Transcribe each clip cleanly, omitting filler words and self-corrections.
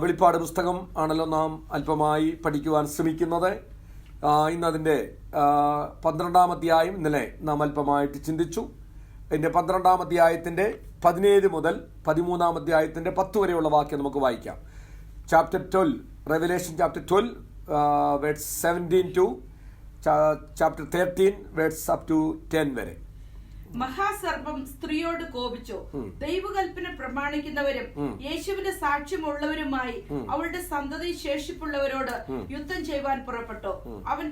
വെളിപ്പാട് പുസ്തകം ആണല്ലോ നാം അല്പമായി പഠിക്കുവാൻ ശ്രമിക്കുന്നത്. ഇന്നതിൻ്റെ 12-ാം അധ്യായം ഇന്നലെ നാം അല്പമായിട്ട് ചിന്തിച്ചു. അതിൻ്റെ 12-ാം അധ്യായത്തിൻ്റെ 17 മുതൽ 13-ാം അധ്യായത്തിൻ്റെ 10 വരെയുള്ള വാക്യം നമുക്ക് വായിക്കാം. Chapter 12, Revelation chapter 12 words 17 to chapter 13 words up to 10 വരെ. മഹാസർപ്പം സ്ത്രീയോട് കോപിച്ചു. ദൈവകൽപ്പന പ്രമാണിക്കുന്നവരും യേശുവിന്റെ സാക്ഷ്യമുള്ളവരുമായി അവളുടെ സന്തതി ശേഷിപ്പുള്ളവരോട് യുദ്ധം ചെയ്യുവാൻ പുറപ്പെട്ടു. അവൻ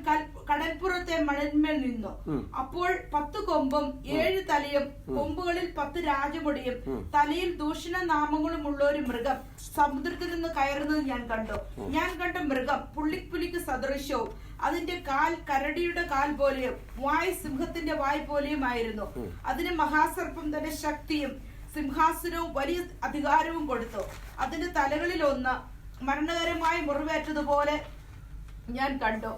കടൽപ്പുറത്തെ മണന്മേൽ നിന്നു. അപ്പോൾ 10 കൊമ്പും 7 തലയും കൊമ്പുകളിൽ 10 രാജമുടിയും തലയിൽ ദൂഷണ നാമങ്ങളും ഉള്ള ഒരു മൃഗം സമുദ്രത്തിൽ നിന്ന് കയറുന്നത് ഞാൻ കണ്ടു. ഞാൻ കണ്ട മൃഗം പുള്ളിക്ക് സദൃശവും അതിന്റെ കാൽ കരടിയുടെ കാൽ പോലെയും വായ് സിംഹത്തിന്റെ വായ് പോലെയും ആയിരുന്നു. അതിന് മഹാസർപ്പം തന്റെ ശക്തിയും സിംഹാസനവും വലിയ അധികാരവും കൊടുത്തു. അതിന്റെ തലകളിൽ ഒന്ന് മരണകരമായ മുറിവേറ്റതുപോലെ ഞാൻ കണ്ടു.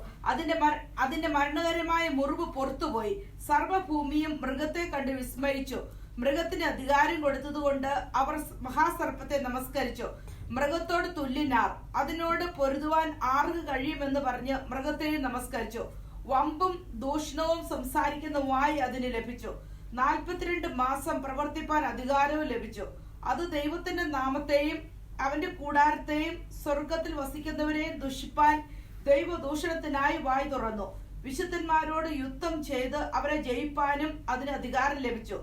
അതിന്റെ മരണകരമായ മുറിവ് പുറത്തുപോയി. സർവ്വഭൂമിയും മൃഗത്തെ കണ്ട് വിസ്മയിച്ചു. മൃഗത്തിന് അധികാരം കൊടുത്തതുകൊണ്ട് അവർ മഹാസർപ്പത്തെ നമസ്കരിച്ചു. മൃഗത്തോട് തുല്യനാർ, അതിനോട് പൊരുതുവാൻ ആർക്ക് കഴിയുമെന്ന് പറഞ്ഞ് മൃഗത്തെയും നമസ്കരിച്ചു. വമ്പും ദൂഷണവും സംസാരിക്കുന്ന വായ് അതിന് ലഭിച്ചു. 42 മാസം പ്രവർത്തിപ്പാൻ അധികാരവും ലഭിച്ചു. അത് ദൈവത്തിന്റെ നാമത്തെയും അവന്റെ കൂടാരത്തെയും സ്വർഗത്തിൽ വസിക്കുന്നവരെയും ദുഷിപ്പാൻ ദൈവദൂഷണത്തിനായി വായ് തുറന്നു. വിശുദ്ധന്മാരോട് യുദ്ധം ചെയ്ത് അവരെ ജയിപ്പാനും അതിന് അധികാരം ലഭിച്ചു.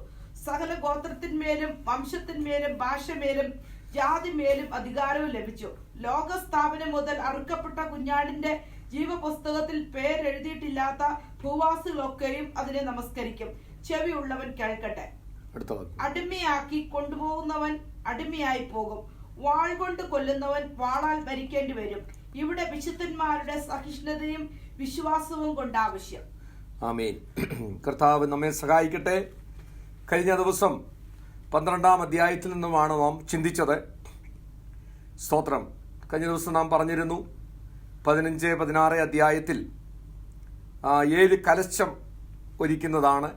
സകല ഗോത്രത്തിന്മേലും വംശത്തിന്മേലും ഭാഷമേലും ജാതിമേലും അധികാരവും ലഭിച്ചു. ലോകസ്ഥാപനം മുതൽ അറുക്കപ്പെട്ട കുഞ്ഞാടിന്റെ ജീവപുസ്തകത്തിൽ പേരെഴുതിയിട്ടില്ലാത്ത ഭൂവാസികളൊക്കെയും അതിനെ നമസ്കരിക്കും. ചെവിയുള്ളവൻ കേൾക്കട്ടെ. അടിമയാക്കി കൊണ്ടുപോകുന്നവൻ അടിമയായി പോകും. വാൾ കൊണ്ട് കൊല്ലുന്നവൻ വാളാൽ മരിക്കേണ്ടി വരും. ഇവിടെ വിശുദ്ധന്മാരുടെ സഹിഷ്ണുതയും വിശ്വാസവും കൊണ്ടാവശ്യം. ആമേൻ. കർത്താവ് നമ്മെ സഹായിക്കട്ടെ. കഴിഞ്ഞ ദിവസം 12-ാം അധ്യായത്തിൽ നിന്നുമാണ് നാം ചിന്തിച്ചത്. സ്തോത്രം. കഴിഞ്ഞ ദിവസം നാം പറഞ്ഞിരുന്നു 15, 16 അധ്യായത്തിൽ 7 കലശം ഒരുക്കുന്നതാണ്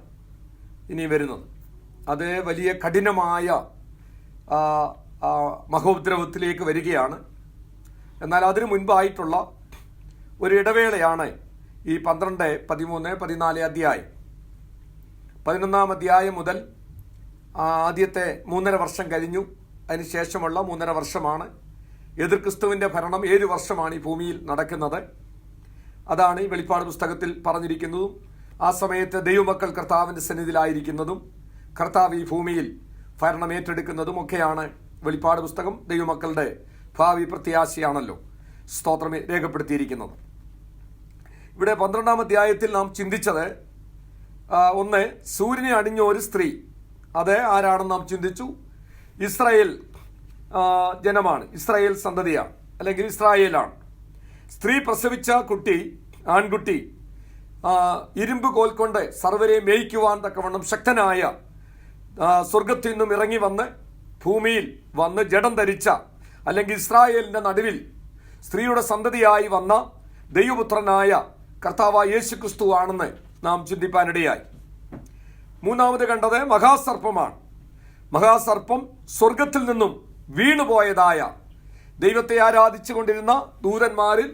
ഇനി വരുന്നത്. അത് വലിയ കഠിനമായ മഹോദ്രവത്തിലേക്ക് വരികയാണ്. എന്നാൽ അതിനു മുൻപായിട്ടുള്ള ഒരു ഇടവേളയാണ് ഈ 12, 13, 14 അധ്യായം. 11-ാം അധ്യായം മുതൽ ആദ്യത്തെ 3.5 വർഷം കഴിഞ്ഞു. അതിനുശേഷമുള്ള 3.5 വർഷമാണ് എതിർ ക്രിസ്തുവിൻ്റെ ഭരണം. 7 വർഷമാണ് ഈ ഭൂമിയിൽ നടക്കുന്നത്. അതാണ് ഈ വെളിപ്പാട് പുസ്തകത്തിൽ പറഞ്ഞിരിക്കുന്നതും ആ സമയത്ത് ദൈവമക്കൾ കർത്താവിൻ്റെ സന്നിധിയിലായിരിക്കുന്നതും കർത്താവ് ഈ ഭൂമിയിൽ ഭരണം ഏറ്റെടുക്കുന്നതും ഒക്കെയാണ് വെളിപ്പാട് പുസ്തകം. ദൈവമക്കളുടെ ഭാവി പ്രത്യാശയാണല്ലോ സ്തോത്രം രേഖപ്പെടുത്തിയിരിക്കുന്നത്. ഇവിടെ 12-ാം അധ്യായത്തിൽ നാം ചിന്തിച്ചത് ഒന്ന്, സൂര്യനെ അണിഞ്ഞ ഒരു സ്ത്രീ. അത് ആരാണെന്ന് നാം ചിന്തിച്ചു. ഇസ്രായേൽ ജനമാണ്, ഇസ്രായേൽ സന്തതിയാണ്, അല്ലെങ്കിൽ ഇസ്രായേലാണ്. സ്ത്രീ പ്രസവിച്ച കുട്ടി, ആൺകുട്ടി, ഇരുമ്പ് കോൽ കൊണ്ട് സർവരെ മേയ്ക്കുവാൻ തക്കവണ്ണം ശക്തനായ, സ്വർഗത്തിൽ നിന്നും ഇറങ്ങി വന്ന് ഭൂമിയിൽ വന്ന് ജഡം ധരിച്ച, അല്ലെങ്കിൽ ഇസ്രായേലിന്റെ നടുവിൽ സ്ത്രീയുടെ സന്തതിയായി വന്ന ദൈവപുത്രനായ കർത്താവായ യേശു ക്രിസ്തു ആണെന്ന് നാം ചിന്തിപ്പാനിടയായി. മൂന്നാമത് കണ്ടത് മഹാസർപ്പമാണ്. മഹാസർപ്പം സ്വർഗത്തിൽ നിന്നും വീണുപോയതായ, ദൈവത്തെ ആരാധിച്ചു കൊണ്ടിരുന്ന ദൂതന്മാരിൽ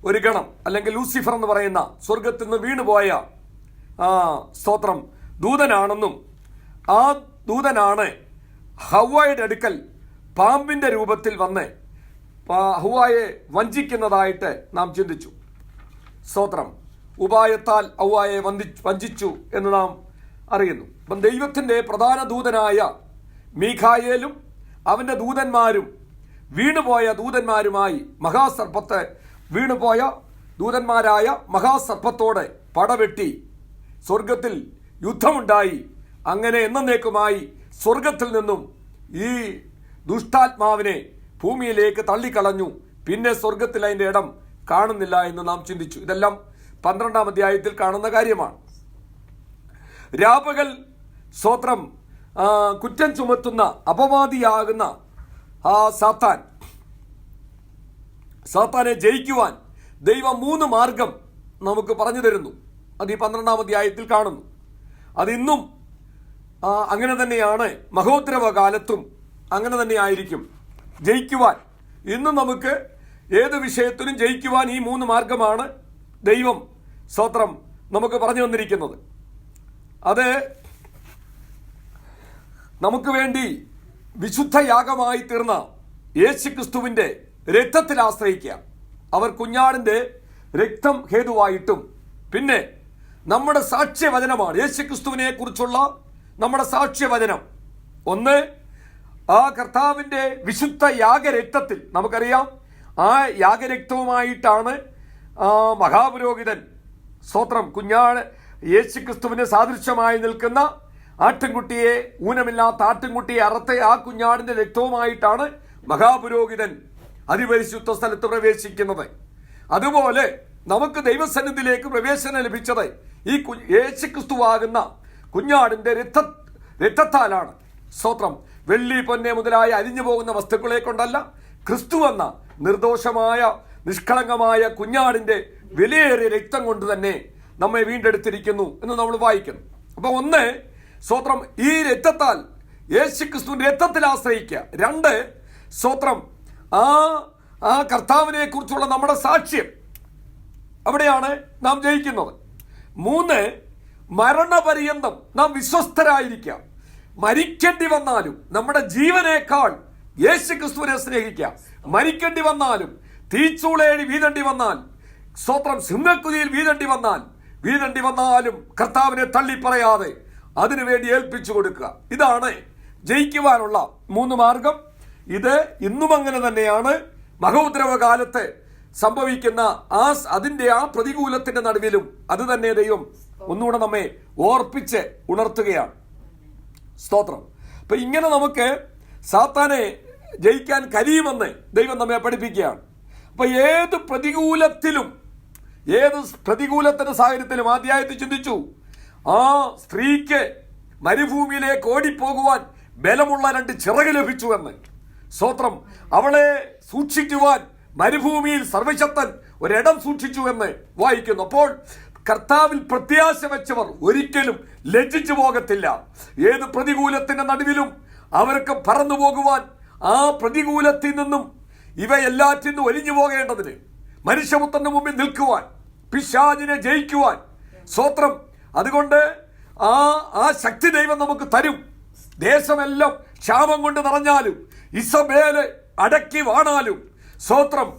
ഒരു ഗണം, അല്ലെങ്കിൽ ലൂസിഫർ എന്ന് പറയുന്ന സ്വർഗത്തിൽ നിന്ന് വീണുപോയ സ്തോത്രം ദൂതനാണെന്നും ആ ദൂതനാണ് ഹവ്വായുടെ അടുക്കൽ പാമ്പിന്റെ രൂപത്തിൽ വന്ന് ഹവ്വായെ വഞ്ചിക്കുന്നതായിട്ട് നാം ചിന്തിച്ചു. സ്തോത്രം. ഉപായത്താൽ ഹവ്വായെ വഞ്ചിച്ചു എന്ന് നാം അറിയുന്നു. അപ്പം ദൈവത്തിൻ്റെ പ്രധാന ദൂതനായ മീഖായേലും അവൻ്റെ ദൂതന്മാരും വീണുപോയ ദൂതന്മാരുമായി മഹാസർപ്പത്തെ വീണുപോയ ദൂതന്മാരായ മഹാസർപ്പത്തോടെ പടവെട്ടി സ്വർഗത്തിൽ യുദ്ധമുണ്ടായി. അങ്ങനെ എന്നേക്കുമായി സ്വർഗത്തിൽ നിന്നും ഈ ദുഷ്ടാത്മാവിനെ ഭൂമിയിലേക്ക് തള്ളിക്കളഞ്ഞു. പിന്നെ സ്വർഗത്തിൽ അതിൻ്റെ ഇടം കാണുന്നില്ല എന്ന് നാം ചിന്തിച്ചു. ഇതെല്ലാം 12-ാം അധ്യായത്തിൽ കാണുന്ന കാര്യമാണ്. രാപകൽ സ്തോത്രം കുറ്റം ചുമത്തുന്ന അപവാദിയാകുന്ന ആ സാത്താനെ ജയിക്കുവാൻ ദൈവം 3 മാർഗം നമുക്ക് പറഞ്ഞു തരുന്നു. അത് ഈ 12-ാം അധ്യായത്തിൽ കാണുന്നു. അതിന്നും അങ്ങനെ തന്നെയാണ്. മഹോദ്രവ കാലത്തും അങ്ങനെ തന്നെ ആയിരിക്കും. ജയിക്കുവാൻ ഇന്ന് നമുക്ക് ഏത് വിഷയത്തിലും ജയിക്കുവാൻ ഈ 3 മാർഗമാണ് ദൈവം സ്തോത്രം നമുക്ക് പറഞ്ഞു തന്നിരിക്കുന്നത്. അത് നമുക്ക് വേണ്ടി വിശുദ്ധ യാഗമായി തീർന്ന യേശുക്രിസ്തുവിന്റെ രക്തത്തിൽ ആശ്രയിക്കുക. അവർ കുഞ്ഞാടിന്റെ രക്തം ഹേതുവായിട്ടും പിന്നെ നമ്മുടെ സാക്ഷ്യവചനമാണ് യേശുക്രിസ്തുവിനെ കുറിച്ചുള്ള നമ്മുടെ സാക്ഷ്യവചനം. ഒന്ന്, ആ കർത്താവിന്റെ വിശുദ്ധ യാഗരക്തത്തിൽ നമുക്കറിയാം, ആ യാഗരക്തവുമായിട്ടാണ് മഹാപുരോഹിതൻ സ്തോത്രം കുഞ്ഞാട് യേശുക്രിസ്തുവിന് സാദൃശ്യമായി നിൽക്കുന്ന ആട്ടിൻകുട്ടിയെ, ഊനമില്ലാത്ത ആട്ടിൻകുട്ടിയെ അറുത്ത ആ കുഞ്ഞാടിന്റെ രക്തവുമായിട്ടാണ് മഹാപുരോഹിതൻ അതിപരിശുദ്ധ സ്ഥലത്ത് പ്രവേശിക്കുന്നത്. അതുപോലെ നമുക്ക് ദൈവസന്നിധിയിലേക്ക് പ്രവേശനം ലഭിച്ചത് ഈ യേശുക്രിസ്തുവാകുന്ന കുഞ്ഞാടിന്റെ രക്തത്താലാണ്. സ്തോത്രം. വെള്ളി, പൊന്നെ മുതലായ അരിഞ്ഞു പോകുന്ന വസ്തുക്കളെ കൊണ്ടല്ല, ക്രിസ്തു എന്ന നിർദോഷമായ നിഷ്കളങ്കമായ കുഞ്ഞാടിന്റെ വിലയേറിയ രക്തം കൊണ്ട് തന്നെ നമ്മെ വീണ്ടെടുത്തിരിക്കുന്നു എന്ന് നമ്മൾ വായിക്കുന്നു. അപ്പൊ ഒന്ന്, സ്തോത്രം, ഈ രക്തത്താൽ യേശുക്രിസ്തുവിന്റെ രക്തത്തിൽ ആശ്രയിക്കുക. 2, സ്തോത്രം, ആ കർത്താവിനെ കുറിച്ചുള്ള നമ്മുടെ സാക്ഷ്യം, അവിടെയാണ് നാം ജയിക്കുന്നത്. 3, മരണപര്യന്തം നാം വിശ്വസ്തരായിരിക്കുക. മരിക്കേണ്ടി വന്നാലും നമ്മുടെ ജീവനേക്കാൾ യേശുക്രിസ്തുവിനെ സ്നേഹിക്കുക. മരിക്കേണ്ടി വന്നാലും, തീച്ചൂളേടി വീതേണ്ടി വന്നാൽ, സ്തോത്രം, സിംഹക്കുതിയിൽ വീതേണ്ടി വന്നാലും കർത്താവിനെ തള്ളിപ്പറയാതെ അതിനുവേണ്ടി ഏൽപ്പിച്ചു കൊടുക്കുക. ഇതാണ് ജയിക്കുവാനുള്ള 3 മാർഗം. ഇത് ഇന്നും അങ്ങനെ തന്നെയാണ്. മഹോദ്രവ കാലത്ത് സംഭവിക്കുന്ന അതിന്റെ ആ പ്രതികൂലത്തിന്റെ നടുവിലും അത് തന്നെ ദൈവം ഒന്നുകൂടെ നമ്മെ ഓർപ്പിച്ച് ഉണർത്തുകയാണ്. സ്തോത്രം. അപ്പൊ ഇങ്ങനെ നമുക്ക് സാത്താനെ ജയിക്കാൻ കഴിയുമെന്ന് ദൈവം നമ്മെ പഠിപ്പിക്കുകയാണ്. അപ്പൊ ഏത് പ്രതികൂലത്തിന്റെ സാഹചര്യത്തിലും ആദ്യമായിട്ട് ചിന്തിച്ചു, ആ സ്ത്രീക്ക് മരുഭൂമിയിലേക്ക് ഓടിപ്പോകുവാൻ ബലമുള്ള 2 ചിറക് ലഭിച്ചുവെന്ന്. സ്തോത്രം. അവളെ സൂക്ഷിക്കുവാൻ മരുഭൂമിയിൽ സർവശക്തൻ ഒരിടം സൂക്ഷിച്ചുവെന്ന് വായിക്കുന്നു. അപ്പോൾ കർത്താവിൽ പ്രത്യാശ വെച്ചവർ ഒരിക്കലും ലജ്ജിച്ചു പോകത്തില്ല. ഏത് പ്രതികൂലത്തിന്റെ നടുവിലും അവർക്ക് പറന്നു പോകുവാൻ, ആ പ്രതികൂലത്തിൽ നിന്നും ഇവയെല്ലാറ്റിൽ നിന്നും ഒലിഞ്ഞു പോകേണ്ടതിന്, മനുഷ്യപുത്രന്റെ മുമ്പിൽ നിൽക്കുവാൻ, പിശാചിനെ ജയിക്കുവാൻ. സ്തോത്രം. അതുകൊണ്ട് ആ ശക്തി ദൈവം നമുക്ക് തരും. ദേശമെല്ലാം ക്ഷാമം കൊണ്ട് നിറഞ്ഞാലും, ഇസബേല് അടക്കി വാണാലും, സ്തോത്രം,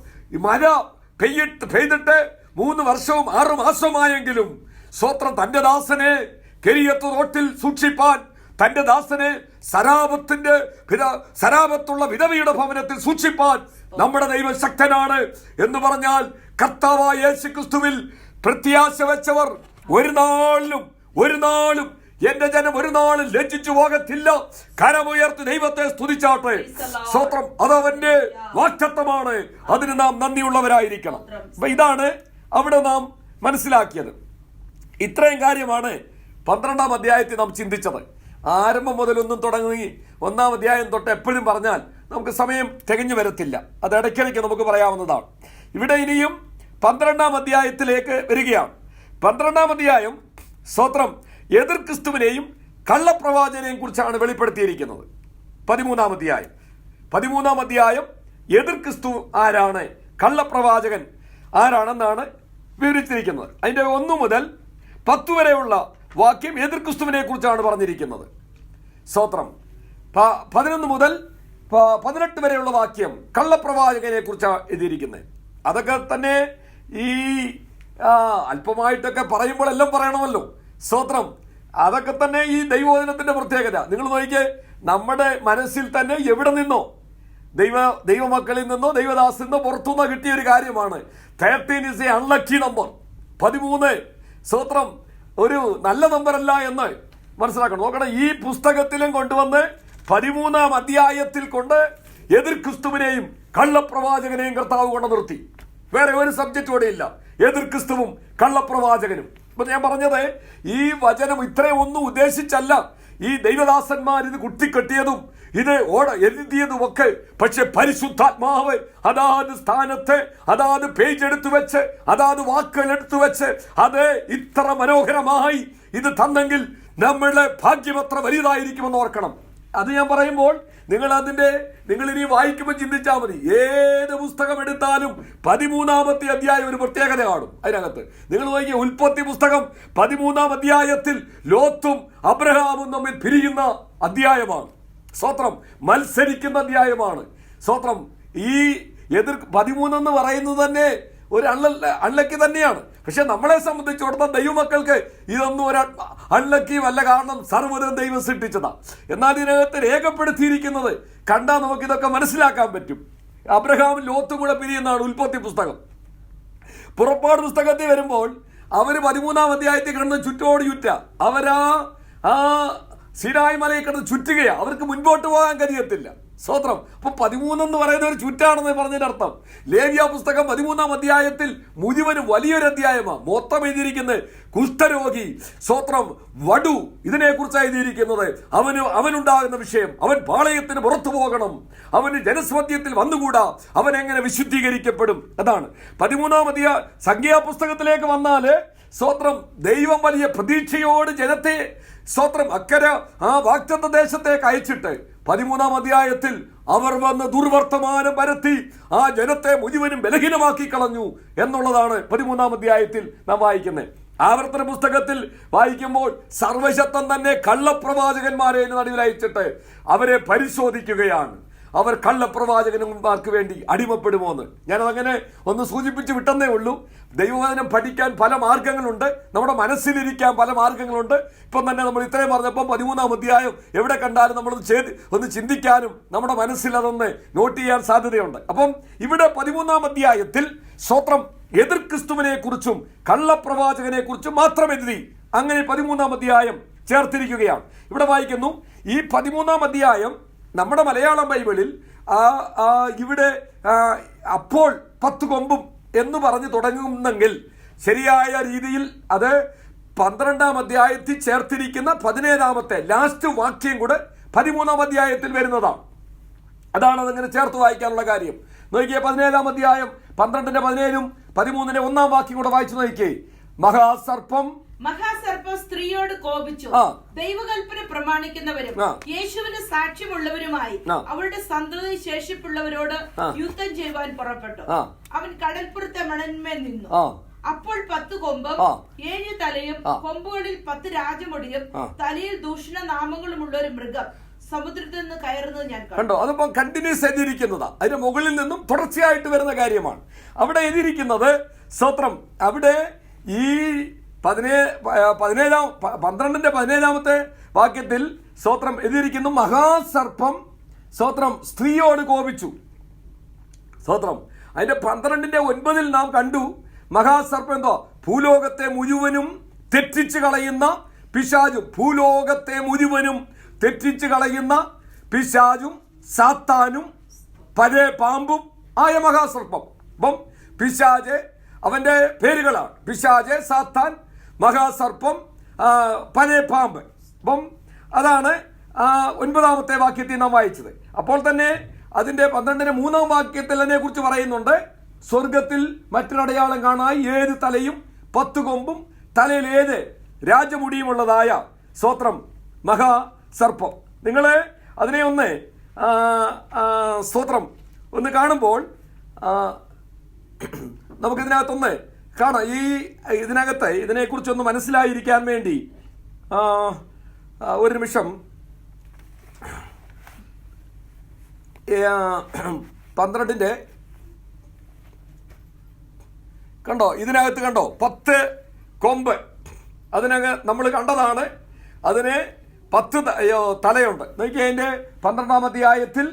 മഴ പെയ്തിട്ട് 3 വർഷവും 6 മാസമായെങ്കിലും, സ്തോത്രം, തന്റെ ദാസനെ കെരിയത്ത് റോട്ടിൽ സൂക്ഷിപ്പാൻ, തന്റെ ദാസനെ സരാപത്തുള്ള വിധവയുടെ ഭവനത്തിൽ സൂക്ഷിപ്പാൻ നമ്മുടെ ദൈവം ശക്തനാണ് എന്ന് പറഞ്ഞാൽ, കർത്താവായ യേശുക്രിസ്തുവിൽ പ്രത്യാശ വെച്ചവർ ഒരു നാളും എന്റെ ജനം ഒരു നാളും ലജ്ജിച്ചു പോകത്തില്ല. കരമുയർത്തി ദൈവത്തെ സ്തുതിച്ചാട്ടെ. സ്തോത്രം. അതവന്റെ വാഗ്ദത്തമാണ്. അതിന് നാം നന്ദിയുള്ളവരായിരിക്കണം. അപ്പൊ ഇതാണ് അവിടെ നാം മനസ്സിലാക്കിയത്. ഇത്രയും കാര്യമാണ് 12-ാം അധ്യായത്തിൽ നാം ചിന്തിച്ചത്. ആരംഭം മുതൽ ഒന്നും തുടങ്ങി 1-ാം അധ്യായം തൊട്ട് എപ്പോഴും പറഞ്ഞാൽ നമുക്ക് സമയം തികഞ്ഞു വരത്തില്ല. അത് ഇടയ്ക്കിടയ്ക്ക് നമുക്ക് പറയാവുന്നതാണ്. ഇവിടെ ഇനിയും 12-ാം അധ്യായത്തിലേക്ക് വരികയാണ്. 12-ാം അധ്യായം, സ്തോത്രം, എതിർ ക്രിസ്തുവിനെയും കള്ളപ്രവാചനെയും കുറിച്ചാണ് വെളിപ്പെടുത്തിയിരിക്കുന്നത്. 13-ാം അധ്യായം എതിർ ക്രിസ്തു ആരാണ്, കള്ളപ്രവാചകൻ ആരാണെന്നാണ് വിവരിച്ചിരിക്കുന്നത്. അതിന്റെ 1 മുതൽ 10 വരെയുള്ള വാക്യം എതിർ ക്രിസ്തുവിനെ കുറിച്ചാണ് പറഞ്ഞിരിക്കുന്നത്. സ്തോത്രം. 11 മുതൽ 18 വരെയുള്ള വാക്യം കള്ളപ്രവാചകനെ കുറിച്ചാണ് എഴുതിയിരിക്കുന്നത്. അതൊക്കെ തന്നെ ഈ അല്പമായിട്ടൊക്കെ പറയുമ്പോൾ എല്ലാം പറയണമല്ലോ. സ്തോത്രം. അതൊക്കെ തന്നെ ഈ ദൈവവചനത്തിന്റെ പ്രത്യേകത. നിങ്ങൾ നോക്കിയേ, നമ്മുടെ മനസ്സിൽ തന്നെ എവിടെ നിന്നോ, ദൈവമക്കളിൽ നിന്നോ ദൈവദാസിൽ നിന്നോ പുറത്തുനിന്നോ കിട്ടിയ ഒരു കാര്യമാണ്. 13 is a unlucky number. 13, സ്തോത്രം, ഒരു നല്ല നമ്പറല്ല എന്ന് മനസ്സിലാക്കണം. നോക്കണം, ഈ പുസ്തകത്തിലും കൊണ്ടുവന്ന് 13-ാം അധ്യായത്തിൽ കൊണ്ട് എതിർ ക്രിസ്തുവിനെയും കള്ളപ്രവാചകനെയും കർത്താവ് കൊണ്ട് നിർത്തി. വേറെ ഒരു സബ്ജക്റ്റ് ഇവിടെ ഇല്ല. എതിർ ക്രിസ്തുവും കള്ളപ്രവാചകനും. അപ്പൊ ഞാൻ പറഞ്ഞത്, ഈ വചനം ഇത്രയും ഒന്നും ഉദ്ദേശിച്ചല്ല ഈ ദൈവദാസന്മാർ ഇത് കുത്തിക്കെട്ടിയതും ഇത് എഴുതിയതുമൊക്കെ. പക്ഷെ പരിശുദ്ധാത്മാവ് അതാത് സ്ഥാനത്ത് അതാത് പേജ് എടുത്തു വെച്ച് അതാത് വാക്കുകൾ എടുത്തു വെച്ച് അത് ഇത്ര മനോഹരമായി ഇത് തന്നെങ്കിൽ നമ്മളുടെ ഭാഗ്യം എത്ര വലുതായിരിക്കുമെന്ന് ഓർക്കണം. അത് ഞാൻ പറയുമ്പോൾ നിങ്ങൾ ഇനി വായിക്കുമ്പോൾ ചിന്തിച്ചാൽ മതി. ഏത് പുസ്തകം എടുത്താലും 13-ാമത്തെ അധ്യായം ഒരു പ്രത്യേകത കാണും അതിനകത്ത്. നിങ്ങൾ നോക്കിയ ഉൽപ്പത്തി പുസ്തകം 13-ാം അധ്യായത്തിൽ ലോത്തും അബ്രഹാമും തമ്മിൽ പിരിയുന്ന അധ്യായമാണ്. സ്തോത്രം. മത്സരിക്കുന്ന അധ്യായമാണ്. സ്തോത്രം. ഈ 13 എന്ന് പറയുന്നത് തന്നെ ഒരു അൺലക്കി തന്നെയാണ്. പക്ഷെ നമ്മളെ സംബന്ധിച്ചിടത്തോളം ദൈവമക്കൾക്ക് ഇതൊന്നും ഒരു അൺലക്കിയും അല്ല. കാരണം സർവ്വതും ദൈവം സൃഷ്ടിച്ചതാ. എന്നാൽ ഇതിനകത്ത് രേഖപ്പെടുത്തിയിരിക്കുന്നത് കണ്ടാൽ നമുക്കിതൊക്കെ മനസ്സിലാക്കാൻ പറ്റും. അബ്രഹാമും ലോത്തും കൂടെ പിരിയുന്നതാണ് ഉൽപ്പത്തി പുസ്തകം. പുറപ്പാട് പുസ്തകത്തിൽ വരുമ്പോൾ അവർ 13-ാം അധ്യായത്തിൽ കിടന്ന് ചുറ്റോട് ചുറ്റ. അവരാ സിനായ് മലയിൽ കിടന്ന് ചുറ്റുകയാണ്. അവർക്ക് മുൻപോട്ട് പോകാൻ കഴിയത്തില്ല. സ്തോത്രം. അപ്പൊ 13 എന്ന് പറയുന്ന ഒരു ചുറ്റാണെന്ന് പറഞ്ഞതിന്റെ അർത്ഥം ലേവ്യ പുസ്തകം 13-ാം അധ്യായത്തിൽ മുഴുവനും വലിയൊരു അധ്യായമാണ്. മൊത്തം എഴുതിയിരിക്കുന്നത് കുഷ്ഠരോഗി, സ്തോത്രം, വടു, ഇതിനെക്കുറിച്ചാണ് എഴുതിയിരിക്കുന്നത്. അവനുണ്ടാകുന്ന വിഷയം, അവൻ പാളയത്തിന് പുറത്തു പോകണം, അവന് ജനസ്മധ്യത്തിൽ വന്നുകൂടാ, അവൻ എങ്ങനെ വിശുദ്ധീകരിക്കപ്പെടും. അതാണ് 13-ാം അധ്യായം. സംഖ്യാപുസ്തകത്തിലേക്ക് വന്നാല് സ്തോത്രം, ദൈവം വലിയ പ്രതീക്ഷയോട് ജനത്തെ സ്തോത്രം അക്കര വാഗ്ദത്ത ദേശത്തേക്ക് അയച്ചിട്ട് 13-ാം അധ്യായത്തിൽ അവർ വന്ന് ദുർവർത്തമാനം പരത്തി ആ ജനത്തെ മുഴുവനും ബലഹീനമാക്കി കളഞ്ഞു എന്നുള്ളതാണ് 13-ാം അധ്യായത്തിൽ നാം വായിക്കുന്നത്. ആവർത്തന പുസ്തകത്തിൽ വായിക്കുമ്പോൾ സർവശക്തൻ തന്നെ കള്ളപ്രവാചകന്മാരെ നടുവിൽ അയച്ചിട്ട് അവരെ പരിശോധിക്കുകയാണ്. അവർ കള്ളപ്രവാചകന്മാർക്ക് വേണ്ടി അടിമപ്പെടുമോ എന്ന്. ഞാനതങ്ങനെ ഒന്ന് സൂചിപ്പിച്ച് വിട്ടെന്നേ ഉള്ളൂ. ദൈവവചനം പഠിക്കാൻ പല മാർഗങ്ങളുണ്ട്, നമ്മുടെ മനസ്സിലിരിക്കാൻ പല മാർഗങ്ങളുണ്ട്. ഇപ്പം തന്നെ നമ്മൾ ഇത്രയും പറഞ്ഞപ്പോൾ 13-ാം അധ്യായം എവിടെ കണ്ടാലും ഒന്ന് ചിന്തിക്കാനും നമ്മുടെ മനസ്സിൽ അതൊന്ന് നോട്ട് ചെയ്യാൻ സാധ്യതയുണ്ട്. അപ്പം ഇവിടെ 13-ാം അധ്യായത്തിൽ സ്തോത്രം എതിർ ക്രിസ്തുവിനെ കുറിച്ചും കള്ളപ്രവാചകനെ കുറിച്ചും മാത്രം എഴുതി അങ്ങനെ 13-ാം അധ്യായം ചേർത്തിരിക്കുകയാണ്. ഇവിടെ വായിക്കുന്നു, ഈ 13-ാം അധ്യായം നമ്മുടെ മലയാളം ബൈബിളിൽ ഇവിടെ അപ്പോൾ 10 കൊമ്പും എന്ന് പറഞ്ഞു തുടങ്ങുന്നെങ്കിൽ ശരിയായ രീതിയിൽ അത് 12-ാം അധ്യായത്തിൽ ചേർത്തിരിക്കുന്ന 17-ാമത്തെ ലാസ്റ്റ് വാക്യം കൂടെ 13-ാം അധ്യായത്തിൽ വരുന്നതാണ്. അതാണ് അതങ്ങനെ ചേർത്ത് വായിക്കാനുള്ള കാര്യം. നോക്കിയേ, 17-ാം അധ്യായം 12-ന്റെ 17-ഉം 13-ന്റെ 1-ാം വാക്യം കൂടെ വായിച്ചു നോക്കിയേ. മഹാസർപ്പം സ്ത്രീയോട് കോപിച്ചു. ദൈവകൽപ്പന പ്രമാണിക്കുന്നവരും യേശുവിന് സാക്ഷ്യമുള്ളവരുമായി അവളുടെ സന്തതി ശേഷിപ്പുള്ളവരോട് യുദ്ധം ചെയ്യുവാൻ പുറപ്പെട്ടു. അവൻ കടൽപ്പുറത്തെ മണന്മേൽ നിന്നു. അപ്പോൾ 10 കൊമ്പും 7 തലയും കൊമ്പുകളിൽ 10 രാജമുടിയും തലയിൽ ദൂഷണ നാമങ്ങളുമുള്ള ഒരു മൃഗം സമുദ്രത്തിൽ നിന്ന് കയറുന്നത് ഞാൻ കണ്ടോ. അതിപ്പോ കണ്ടിന്യൂസ് എഴുതിയിരിക്കുന്നതാ. അതിന്റെ മുകളിൽ നിന്നും തുടർച്ചയായിട്ട് വരുന്ന കാര്യമാണ് അവിടെ എഴുതിയിരിക്കുന്നത്. സ്തോത്രം. അവിടെ ഈ 12-ന്റെ 17-ാമത്തെ വാക്യത്തിൽ സ്തോത്രം എഴുതിയിരിക്കുന്നു, മഹാസർപ്പം സ്തോത്രം സ്ത്രീയോട് കോപിച്ചു. സ്തോത്രം. അതിന്റെ 12-ന്റെ 9-ൽ നാം കണ്ടു, മഹാസർപ്പം എന്തോ ഭൂലോകത്തെ മുഴുവനും തെറ്റിച്ച് കളയുന്ന പിശാചും, ഭൂലോകത്തെ മുഴുവനും തെറ്റിച്ച് കളയുന്ന പിശാചും സാത്താനും പഴയ പാമ്പും ആയ മഹാസർപ്പം. അപ്പം പിശാച് അവന്റെ പേരുകളാണ്. പിശാച്, സാത്താൻ, മഹാസർപ്പം, പഴയ പാമ്പ്. അപ്പം അതാണ് 9-ാമത്തെ വാക്യത്തിൽ നാം വായിച്ചത്. അപ്പോൾ തന്നെ അതിന്റെ 12-ന്റെ 3-ാം വാക്യത്തിൽ അതിനെ കുറിച്ച് പറയുന്നുണ്ട്, സ്വർഗത്തിൽ മറ്റൊരടയാളം കാണായി 7 തലയും 10 കൊമ്പും തലയിൽ 7 രാജമുടിയുമുള്ളതായ സ്തോത്രം മഹാസർപ്പം. നിങ്ങളെ അതിനെ ഒന്ന് സ്തോത്രം ഒന്ന് കാണുമ്പോൾ നമുക്കിതിനകത്തൊന്ന് കാണാം. ഇതിനകത്ത് ഇതിനെക്കുറിച്ചൊന്ന് മനസ്സിലായിരിക്കാൻ വേണ്ടി ഒരു നിമിഷം 12-ന്റെ കണ്ടോ, ഇതിനകത്ത് കണ്ടോ 10 കൊമ്പ്. നമ്മൾ കണ്ടതാണ്. അതിന് 10 തലയുണ്ട്. നോക്കിയാൽ അതിന്റെ 12-ാം അധ്യായത്തിൽ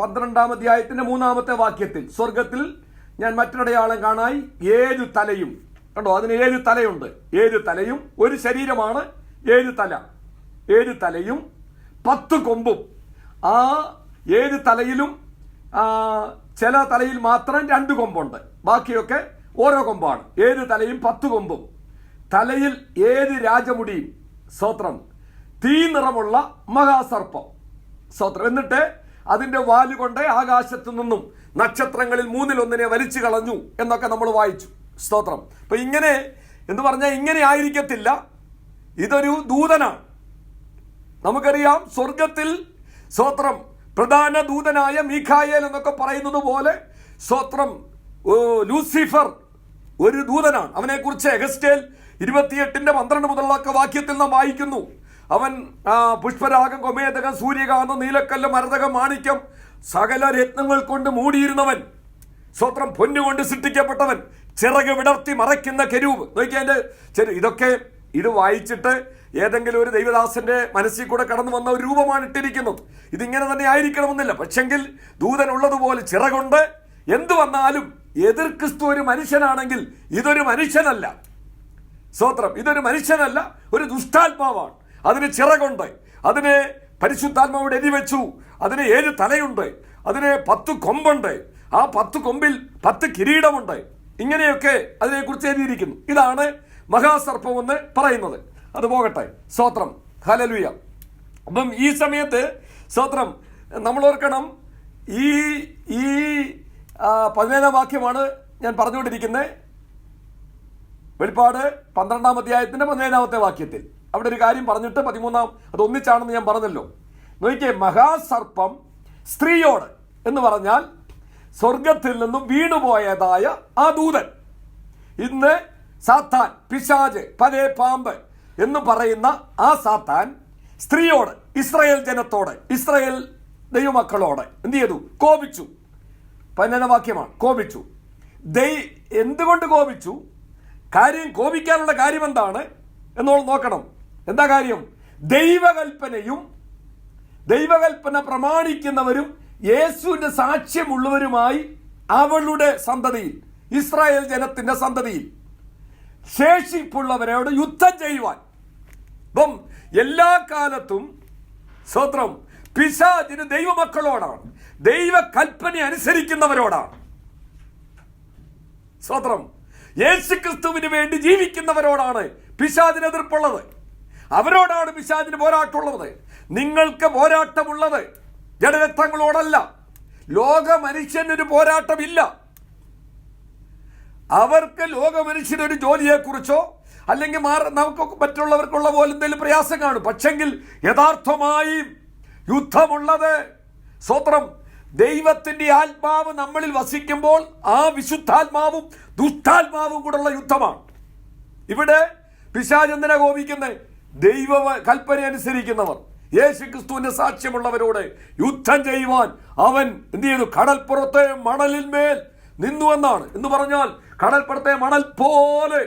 12-ാം അധ്യായത്തിന്റെ 3-ാമത്തെ വാക്യത്തിൽ സ്വർഗത്തിൽ ഞാൻ മറ്റൊരടയാളം കാണായി 7 തലയും. കണ്ടോ, അതിന് 7 തലയുണ്ട്. 7 തലയും ഒരു ശരീരമാണ്. 7 തല, 7 തലയും 10 കൊമ്പും. ആ 7 തലയിലും ചില തലയിൽ മാത്രം 2 കൊമ്പുണ്ട്, ബാക്കിയൊക്കെ ഓരോ കൊമ്പാണ്. 7 തലയും 10 കൊമ്പും. തലയിൽ 7 രാജമുടിയും. സ്തോത്രം. തീ നിറമുള്ള മഹാസർപ്പം. സ്തോത്രം. എന്നിട്ട് അതിന്റെ വാലുകൊണ്ട് ആകാശത്തു നിന്നും നക്ഷത്രങ്ങളിൽ 1/3 വലിച്ചു കളഞ്ഞു എന്നൊക്കെ നമ്മൾ വായിച്ചു. സ്തോത്രം. അപ്പൊ ഇങ്ങനെ എന്ന് പറഞ്ഞാൽ ഇങ്ങനെ ആയിരിക്കത്തില്ല, ഇതൊരു ദൂതനാണ്. നമുക്കറിയാം സ്വർഗത്തിൽ സ്തോത്രം പ്രധാന ദൂതനായ മീഖായേൽ എന്നൊക്കെ പറയുന്നത് പോലെ സ്തോത്രം ലൂസിഫർ ഒരു ദൂതനാണ്. അവനെക്കുറിച്ച് എഗസ്റ്റേൽ 28:12 മുതലുള്ള വാക്യത്തിൽ നാം വായിക്കുന്നു. അവൻ പുഷ്പരാഗം, ഗോമേതകം, സൂര്യകാന്തം, നീലക്കല്ല്, മരതകം, മാണിക്യം, സകല രത്നങ്ങൾ കൊണ്ട് മൂടിയിരുന്നവൻ, സ്തോത്രം പൊന്നുകൊണ്ട് സൃഷ്ടിക്കപ്പെട്ടവൻ, ചിറക് വിടർത്തി മറയ്ക്കുന്ന കെരൂബ്. നോക്കിയാൽ ഇതൊക്കെ ഇത് വായിച്ചിട്ട് ഏതെങ്കിലും ഒരു ദൈവദാസന്റെ മനസ്സിൽ കൂടെ കടന്നു വന്ന ഒരു രൂപമാണ് ഇട്ടിരിക്കുന്നത്. ഇതിങ്ങനെ തന്നെ ആയിരിക്കണമെന്നില്ല. പക്ഷെങ്കിൽ ദൂതൻ ഉള്ളതുപോലെ ചിറകുണ്ട്. എന്തു വന്നാലും എതിർ ക്രിസ്തു ഒരു മനുഷ്യനാണെങ്കിൽ ഇതൊരു മനുഷ്യനല്ല. സ്തോത്രം, ഇതൊരു മനുഷ്യനല്ല, ഒരു ദുഷ്ടാത്മാവാണ്. അതിന് ചിറകുണ്ട്, അതിന് പരിശുദ്ധാത്മാവിടെ എരിവെച്ചു, അതിന് 7 തലയുണ്ട്, അതിന് 10 കൊമ്പുണ്ട്, ആ 10 കൊമ്പിൽ 10 കിരീടമുണ്ട്. ഇങ്ങനെയൊക്കെ അതിനെക്കുറിച്ച് എഴുതിയിരിക്കുന്നു. ഇതാണ് മഹാസർപ്പം എന്ന് പറയുന്നത്. അത് പോകട്ടെ. സ്തോത്രം, ഹല്ലേലൂയ. അപ്പം ഈ സമയത്ത് സ്തോത്രം നമ്മൾ ഓർക്കണം, ഈ 17-ാം വാക്യമാണ് ഞാൻ പറഞ്ഞുകൊണ്ടിരിക്കുന്നത്. വെളിപ്പാട് 12-ാം അധ്യായത്തിന്റെ 17-ാമത്തെ വാക്യത്തിൽ അവിടെ ഒരു കാര്യം പറഞ്ഞിട്ട് 13-ാം അത് ഒന്നിച്ചാണെന്ന് ഞാൻ പറഞ്ഞല്ലോ. നോക്കിയേ, മഹാസർപ്പം സ്ത്രീയോട് എന്ന് പറഞ്ഞാൽ സ്വർഗത്തിൽ നിന്നും വീണുപോയതായ ആ ദൂതൻ. ഇന്ന് സാത്താൻ, പിശാച്, പഴയ പാമ്പ് എന്ന് പറയുന്ന ആ സാത്താൻ സ്ത്രീയോട്, ഇസ്രായേൽ ജനത്തോട്, ഇസ്രായേൽ ദൈവമക്കളോട് എന്ത് ചെയ്തു? കോപിച്ചു. 17-ാം വാക്യമാണ്. കോപിച്ചു. എന്തുകൊണ്ട് കോപിച്ചു? കാര്യം, കോപിക്കാനുള്ള കാര്യം എന്താണ് എന്നുള്ളത് നോക്കണം. എന്താ കാര്യം? ദൈവകൽപ്പന പ്രമാണിക്കുന്നവരും യേശുവിന്റെ സാക്ഷ്യമുള്ളവരുമായി അവളുടെ സന്തതിയിൽ, ഇസ്രായേൽ ജനത്തിന്റെ സന്തതിയിൽ ശേഷിപ്പുള്ളവരോട് യുദ്ധം ചെയ്യുവാൻ. അപ്പം എല്ലാ കാലത്തും സ്തോത്രം പിശാചിന് ദൈവമക്കളോടാണ്, ദൈവകൽപ്പന അനുസരിക്കുന്നവരോടാണ്. സ്തോത്രം, യേശുക്രിസ്തുവിന് വേണ്ടി ജീവിക്കുന്നവരോടാണ് പിശാചിന് എതിർപ്പുള്ളത്. അവരോടാണ് പിശാചിന് പോരാട്ടമുള്ളത്. നിങ്ങൾക്ക് പോരാട്ടമുള്ളത് ജഡരക്തങ്ങളോടല്ല. ലോക മനുഷ്യനൊരു പോരാട്ടമില്ല. അവർക്ക് ലോക മനുഷ്യനൊരു ജോലിയെക്കുറിച്ചോ അല്ലെങ്കിൽ നമുക്ക് മറ്റുള്ളവർക്കുള്ള പോലെ എന്തെങ്കിലും പ്രയാസം കാണും. പക്ഷെങ്കിൽ യഥാർത്ഥമായി യുദ്ധമുള്ളത് സ്തോത്രം ദൈവത്തിന്റെ ആത്മാവ് നമ്മളിൽ വസിക്കുമ്പോൾ ആ വിശുദ്ധാത്മാവും ദുഷ്ടാത്മാവും കൂടെയുള്ള യുദ്ധമാണ്. ഇവിടെ പിശാച് എന്തിനാ കോപിക്കുന്നത്? ദൈവ കൽപ്പന അനുസരിക്കുന്നവർ, യേശുക്രിസ്തുവിന്റെ സാക്ഷ്യമുള്ളവരോട് യുദ്ധം ചെയ്യുവാൻ അവൻ എന്ത് ചെയ്തു? കടൽപ്പുറത്തെ മണലിന്മേൽ നിന്നു എന്നാണ്. എന്ന് പറഞ്ഞാൽ കടൽപ്പുറത്തെ മണൽ പോലെ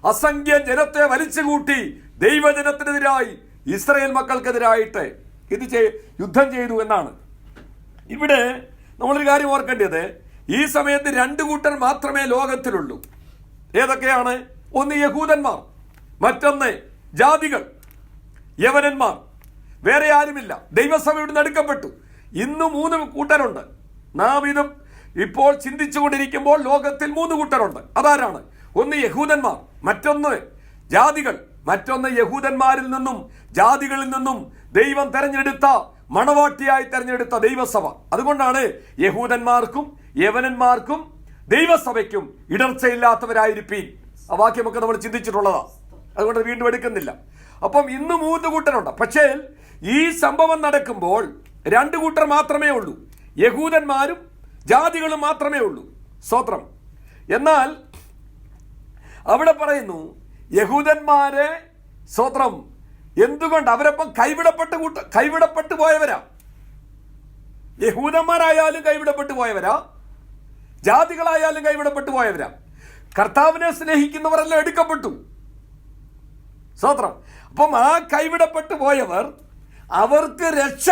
അസംഖ്യം ജനത്തെ വലിച്ചുകൂട്ടി ദൈവജനത്തിനെതിരായി, ഇസ്രായേൽ മക്കൾക്കെതിരായിട്ട് യുദ്ധം ചെയ്തു എന്നാണ്. ഇവിടെ നമ്മളൊരു കാര്യം ഓർക്കേണ്ടത്, ഈ സമയത്ത് 2 കൂട്ടർ മാത്രമേ ലോകത്തിലുള്ളൂ. ഏതൊക്കെയാണ്? ഒന്ന് യഹൂദന്മാർ, മറ്റൊന്ന് ജാതികൾ, യവനന്മാർ. വേറെ ആരുമില്ല. ദൈവസഭ ഇവിടുന്ന് എടുക്കപ്പെട്ടു. ഇന്ന് 3 കൂട്ടരുണ്ട്. നാം ഇത് ഇപ്പോൾ ചിന്തിച്ചുകൊണ്ടിരിക്കുമ്പോൾ ലോകത്തിൽ 3 കൂട്ടരുണ്ട്. അതാരാണ്? ഒന്ന് യഹൂദന്മാർ, മറ്റൊന്ന് ജാതികൾ, മറ്റൊന്ന് യഹൂദന്മാരിൽ നിന്നും ജാതികളിൽ നിന്നും ദൈവം തെരഞ്ഞെടുത്ത, മണവാട്ടിയായി തെരഞ്ഞെടുത്ത ദൈവസഭ. അതുകൊണ്ടാണ് യഹൂദന്മാർക്കും യവനന്മാർക്കും ദൈവസഭയ്ക്കും ഇടർച്ചയില്ലാത്തവരായിരിപ്പീൻ. ആ വാക്യമൊക്കെ നമ്മൾ ചിന്തിച്ചിട്ടുള്ളതാ. അതുകൊണ്ട് വീണ്ടും എടുക്കുന്നില്ല. അപ്പം ഇന്ന് 3 കൂട്ടരുണ്ട്. പക്ഷേ ഈ സംഭവം നടക്കുമ്പോൾ 2 കൂട്ടർ മാത്രമേ ഉള്ളൂ. യഹൂദന്മാരും ജാതികളും മാത്രമേ ഉള്ളൂ. സ്തോത്രം. എന്നാൽ അവിടെ പറയുന്നു യഹൂദന്മാരെ സ്തോത്രം എന്തുകൊണ്ട്? അവരപ്പം കൈവിടപ്പെട്ടു പോയവരാ. യഹൂദന്മാരായാലും കൈവിടപ്പെട്ടു പോയവരാ, ജാതികളായാലും കൈവിടപ്പെട്ടു പോയവരാ. കർത്താവിനെ സ്നേഹിക്കുന്നവരെല്ലാം എടുക്കപ്പെട്ടു. സ്തോത്രം. അപ്പം ആ കൈവിടപ്പെട്ടു പോയവർ, അവർക്ക് രക്ഷ,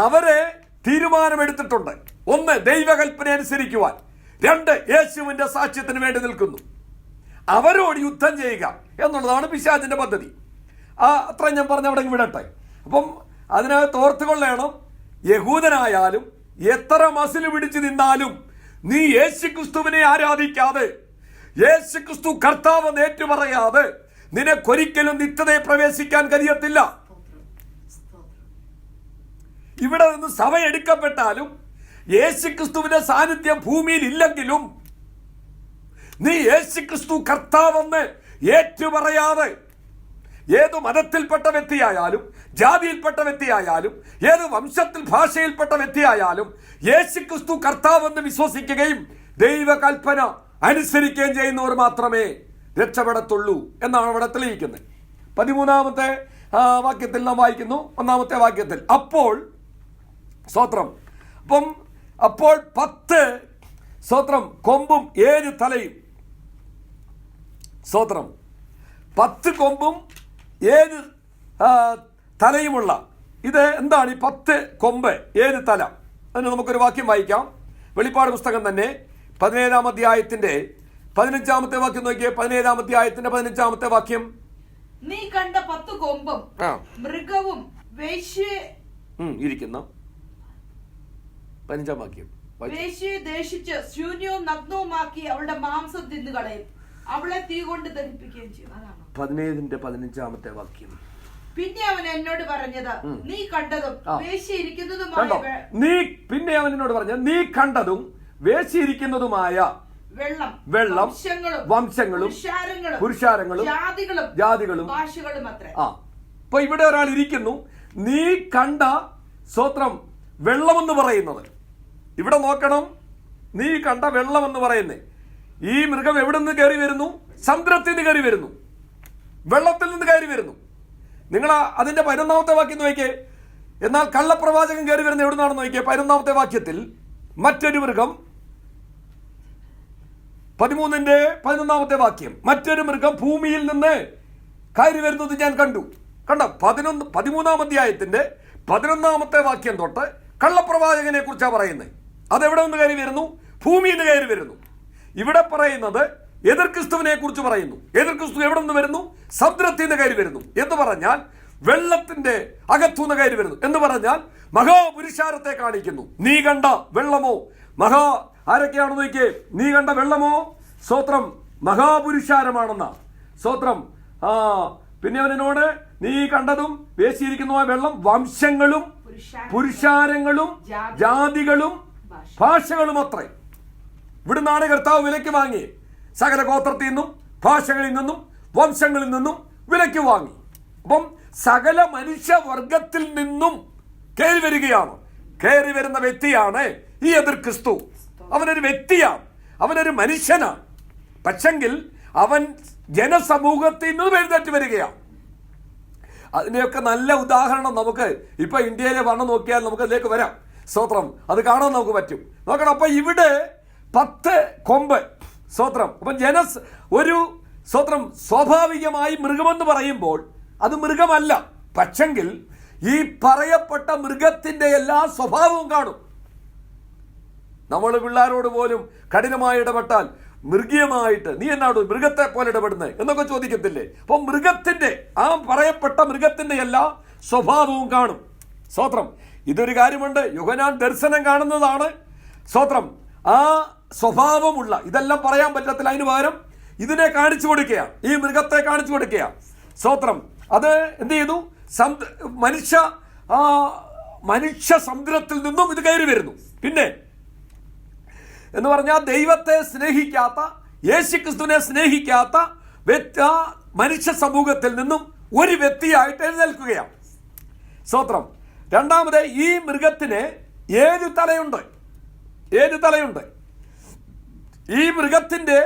അവരെ തീരുമാനമെടുത്തിട്ടുണ്ട്. 1 ദൈവകൽപ്പന അനുസരിക്കുവാൻ, 2 യേശുവിന്റെ സാക്ഷ്യത്തിന് വേണ്ടി നിൽക്കുന്നു. അവരോട് യുദ്ധം ചെയ്യുക എന്നുള്ളതാണ് പിശാചിന്റെ പദ്ധതി. അത്ര ഞാൻ പറഞ്ഞ അവിടെ വിടട്ടെ. അപ്പം അതിനകത്ത് ഓർത്തുകൊള്ളണം, യഹൂദനായാലും എത്ര മസിൽ പിടിച്ചു നിന്നാലും നീ യേശുക്രിസ്തുവിനെ ആരാധിക്കാതെ, യേശുക്രിസ്തു കർത്താവ് ഏറ്റുപറയാതെ നിനക്കൊരിക്കലും നിത്യതയെ പ്രവേശിക്കാൻ കഴിയത്തില്ല. ഇവിടെ നിന്ന് സഭ എടുക്കപ്പെട്ടാലും യേശുക്രിസ്തുവിന്റെ സാന്നിധ്യം ഭൂമിയിൽ ഇല്ലെങ്കിലും നീ യേശുക്രിസ്തു കർത്താവെന്ന് ഏറ്റുപറയാതെ, ഏത് മതത്തിൽപ്പെട്ട വ്യക്തിയായാലും, ജാതിയിൽപ്പെട്ട വ്യക്തിയായാലും, ഏത് വംശത്തിൽ ഭാഷയിൽപ്പെട്ട വ്യക്തിയായാലും യേശുക്രിസ്തു കർത്താവെന്ന് വിശ്വസിക്കുകയും ദൈവകൽപ്പന അനുസരിക്കുകയും ചെയ്യുന്നവർ മാത്രമേ രക്ഷപ്പെടത്തുള്ളൂ എന്നാണ് അവിടെ തെളിയിക്കുന്നത്. 13-ാമത്തെ വാക്യത്തിൽ നാം വായിക്കുന്നു. 1-ാമത്തെ വാക്യത്തിൽ അപ്പോൾ സ്തോത്രം, അപ്പോൾ 10 സ്തോത്രം കൊമ്പും 7 തലയും, സ്തോത്രം 10 കൊമ്പും 7 തലയുമുള്ള ഇത് എന്താണ് ഈ 10 കൊമ്പ് 7 തല? അതിന് നമുക്കൊരു വാക്യം വായിക്കാം. വെളിപ്പാട് പുസ്തകം തന്നെ 17-ാം അധ്യായത്തിന്റെ 15-ാമത്തെ വാക്യം നോക്കിയേ. 17-ാം അധ്യായത്തിന്റെ 15-ാമത്തെ വാക്യം. നീ കണ്ട 10 കൊമ്പും മൃഗവും വേശ്യയെ ഇരിക്കുന്ന 15-ാം വാക്യം. വേശ്യയെ ദേശിച്ച് ശൂന്യവും നഗ്നവുമാക്കി അവളുടെ മാംസം തിന്നുകളയും, അവളെ തീ കൊണ്ട് ദഹിപ്പിക്കുകയും ചെയ്യും. അതാണ് 17-ന്റെ 15-ാമത്തെ വാക്യം. പിന്നെ അവൻ എന്നോട് പറഞ്ഞത് നീ കണ്ടതും വേശ്യയിരിക്കുന്നതുമായ പിന്നെ അവൻ എന്നോട് പറഞ്ഞത് നീ കണ്ടതും വേശ്യയിരിക്കുന്നതുമായ വെള്ളം, വംശങ്ങളും, പുരുഷാരങ്ങളും, ജാതികളും, ഭാഷകളും അത്രേ. അപ്പൊ ഇവിടെ ഒരാൾ ഇരിക്കുന്നു. നീ കണ്ട സ്തോത്രം വെള്ളമെന്ന് പറയുന്നത്, ഇവിടെ നോക്കണം, നീ കണ്ട വെള്ളമെന്ന് പറയുന്നേ ഈ മൃഗം എവിടെ നിന്ന് കയറി വരുന്നു? സമുദ്രത്തിൽ നിന്ന് കയറി വരുന്നു, വെള്ളത്തിൽ നിന്ന് കയറി വരുന്നു. നിങ്ങൾ അതിന്റെ 11-ാമത്തെ വാക്യം നോക്കിയേ. എന്നാൽ കള്ളപ്രവാചകൻ കയറി വരുന്ന എവിടെ നിന്നാണെന്ന് നോക്കിയേ. 11-ാമത്തെ വാക്യത്തിൽ മറ്റൊരു മൃഗം, 13-ന്റെ 11-ാമത്തെ വാക്യം, മറ്റൊരു മൃഗം ഭൂമിയിൽ നിന്ന് കയറി വരുന്നത് ഞാൻ കണ്ടു. കണ്ടോ? 13-ാം അധ്യായത്തിന്റെ 11-ാമത്തെ വാക്യം തൊട്ട് കള്ളപ്രവാചകനെ കുറിച്ചാണ് പറയുന്നത്. അതെവിടെ നിന്ന് കയറി വരുന്നു? ഭൂമിയിൽ നിന്ന് കയറി വരുന്നു. ഇവിടെ പറയുന്നത് എതിർ ക്രിസ്തുവിനെ കുറിച്ച് പറയുന്നു. എതിർ ക്രിസ്തു എവിടെ നിന്ന് വരുന്നു? സമുദ്രത്തിൽ നിന്ന് കയറി വരുന്നു എന്ന് പറഞ്ഞാൽ വെള്ളത്തിന്റെ അകത്തുനിന്ന് കയറി വരുന്നു എന്ന് പറഞ്ഞാൽ മഹാപുരുഷാരത്തെ കാണിക്കുന്നു. നീ കണ്ട വെള്ളമോ ആരൊക്കെയാണെന്ന് നോക്കിയേ. നീ കണ്ട വെള്ളമോ സ്തോത്രം മഹാപുരുഷാരമാണെന്ന സ്തോത്രം. പിന്നെ അവനോട് നീ കണ്ടതും വേശിയിരിക്കുന്ന വെള്ളം വംശങ്ങളും, പുരുഷാരങ്ങളും, ജാതികളും, ഭാഷകളും അത്രേ. ഇവിടുന്നാണ് കർത്താവ് വിലയ്ക്ക് വാങ്ങി. സകല ഗോത്രത്തിൽ നിന്നും, ഭാഷകളിൽ നിന്നും, വംശങ്ങളിൽ നിന്നും വിലയ്ക്ക് വാങ്ങി. അപ്പം സകല മനുഷ്യവർഗത്തിൽ നിന്നും കയറി വരികയാണ്. കയറി വരുന്ന വ്യക്തിയാണ് ഈ എതിർ ക്രിസ്തു. അവനൊരു വ്യക്തിയാണ്, അവനൊരു മനുഷ്യനാണ്. പക്ഷെങ്കിൽ അവൻ ജനസമൂഹത്തിൽ നിന്ന് എഴുന്നേറ്റ് വരികയാണ്. അതിനെയൊക്കെ നല്ല ഉദാഹരണം നമുക്ക് ഇപ്പൊ ഇന്ത്യയിലെ വണ്ണം നോക്കിയാൽ നമുക്ക് അതിലേക്ക് വരാം. സ്തോത്രം, അത് കാണാൻ നമുക്ക് പറ്റും. നോക്കണം. അപ്പൊ ഇവിടെ 10 കൊമ്പ് സ്തോത്രം. അപ്പം ഒരു സ്തോത്രം സ്വാഭാവികമായി മൃഗമെന്ന് പറയുമ്പോൾ അത് മൃഗമല്ല. പക്ഷെങ്കിൽ ഈ പറയപ്പെട്ട മൃഗത്തിന്റെ എല്ലാ സ്വഭാവവും കാണും. നമ്മൾ പിള്ളേരോട് പോലും കഠിനമായി ഇടപെട്ടാൽ മൃഗീയമായിട്ട് നീ എന്നാണ് മൃഗത്തെ പോലെ ഇടപെടുന്നത് എന്നൊക്കെ ചോദിക്കത്തില്ലേ? അപ്പൊ മൃഗത്തിന്റെ പറയപ്പെട്ട മൃഗത്തിന്റെ എല്ലാ സ്വഭാവവും കാണും. സ്തോത്രം. ഇതൊരു കാര്യമുണ്ട്, യോഹന്നാൻ ദർശനം കാണുന്നതാണ്. സ്തോത്രം. ആ സ്വഭാവമുള്ള ഇതെല്ലാം പറയാൻ പറ്റത്തില്ല. അതിന് പകരം ഇതിനെ കാണിച്ചു കൊടുക്കുക, ഈ മൃഗത്തെ കാണിച്ചു കൊടുക്കുക. സ്തോത്രം. അത് എന്ത് ചെയ്തു? മനുഷ്യ സമുദ്രത്തിൽ നിന്നും ഇത് കയറി വരുന്നു. പിന്നെ എന്ന് പറഞ്ഞാൽ ദൈവത്തെ സ്നേഹിക്കാത്ത, യേശുക്രിസ്തുവിനെ സ്നേഹിക്കാത്ത മനുഷ്യ സമൂഹത്തിൽ നിന്നും ഒരു വ്യക്തിയായിട്ട് എഴുന്നേൽക്കുകയാണ്. സ്തോത്രം. രണ്ടാമത് ഈ മൃഗത്തിന് 7 തലയുണ്ട്. 7 തലയുണ്ട്. ഈ മൃഗത്തിന്റെ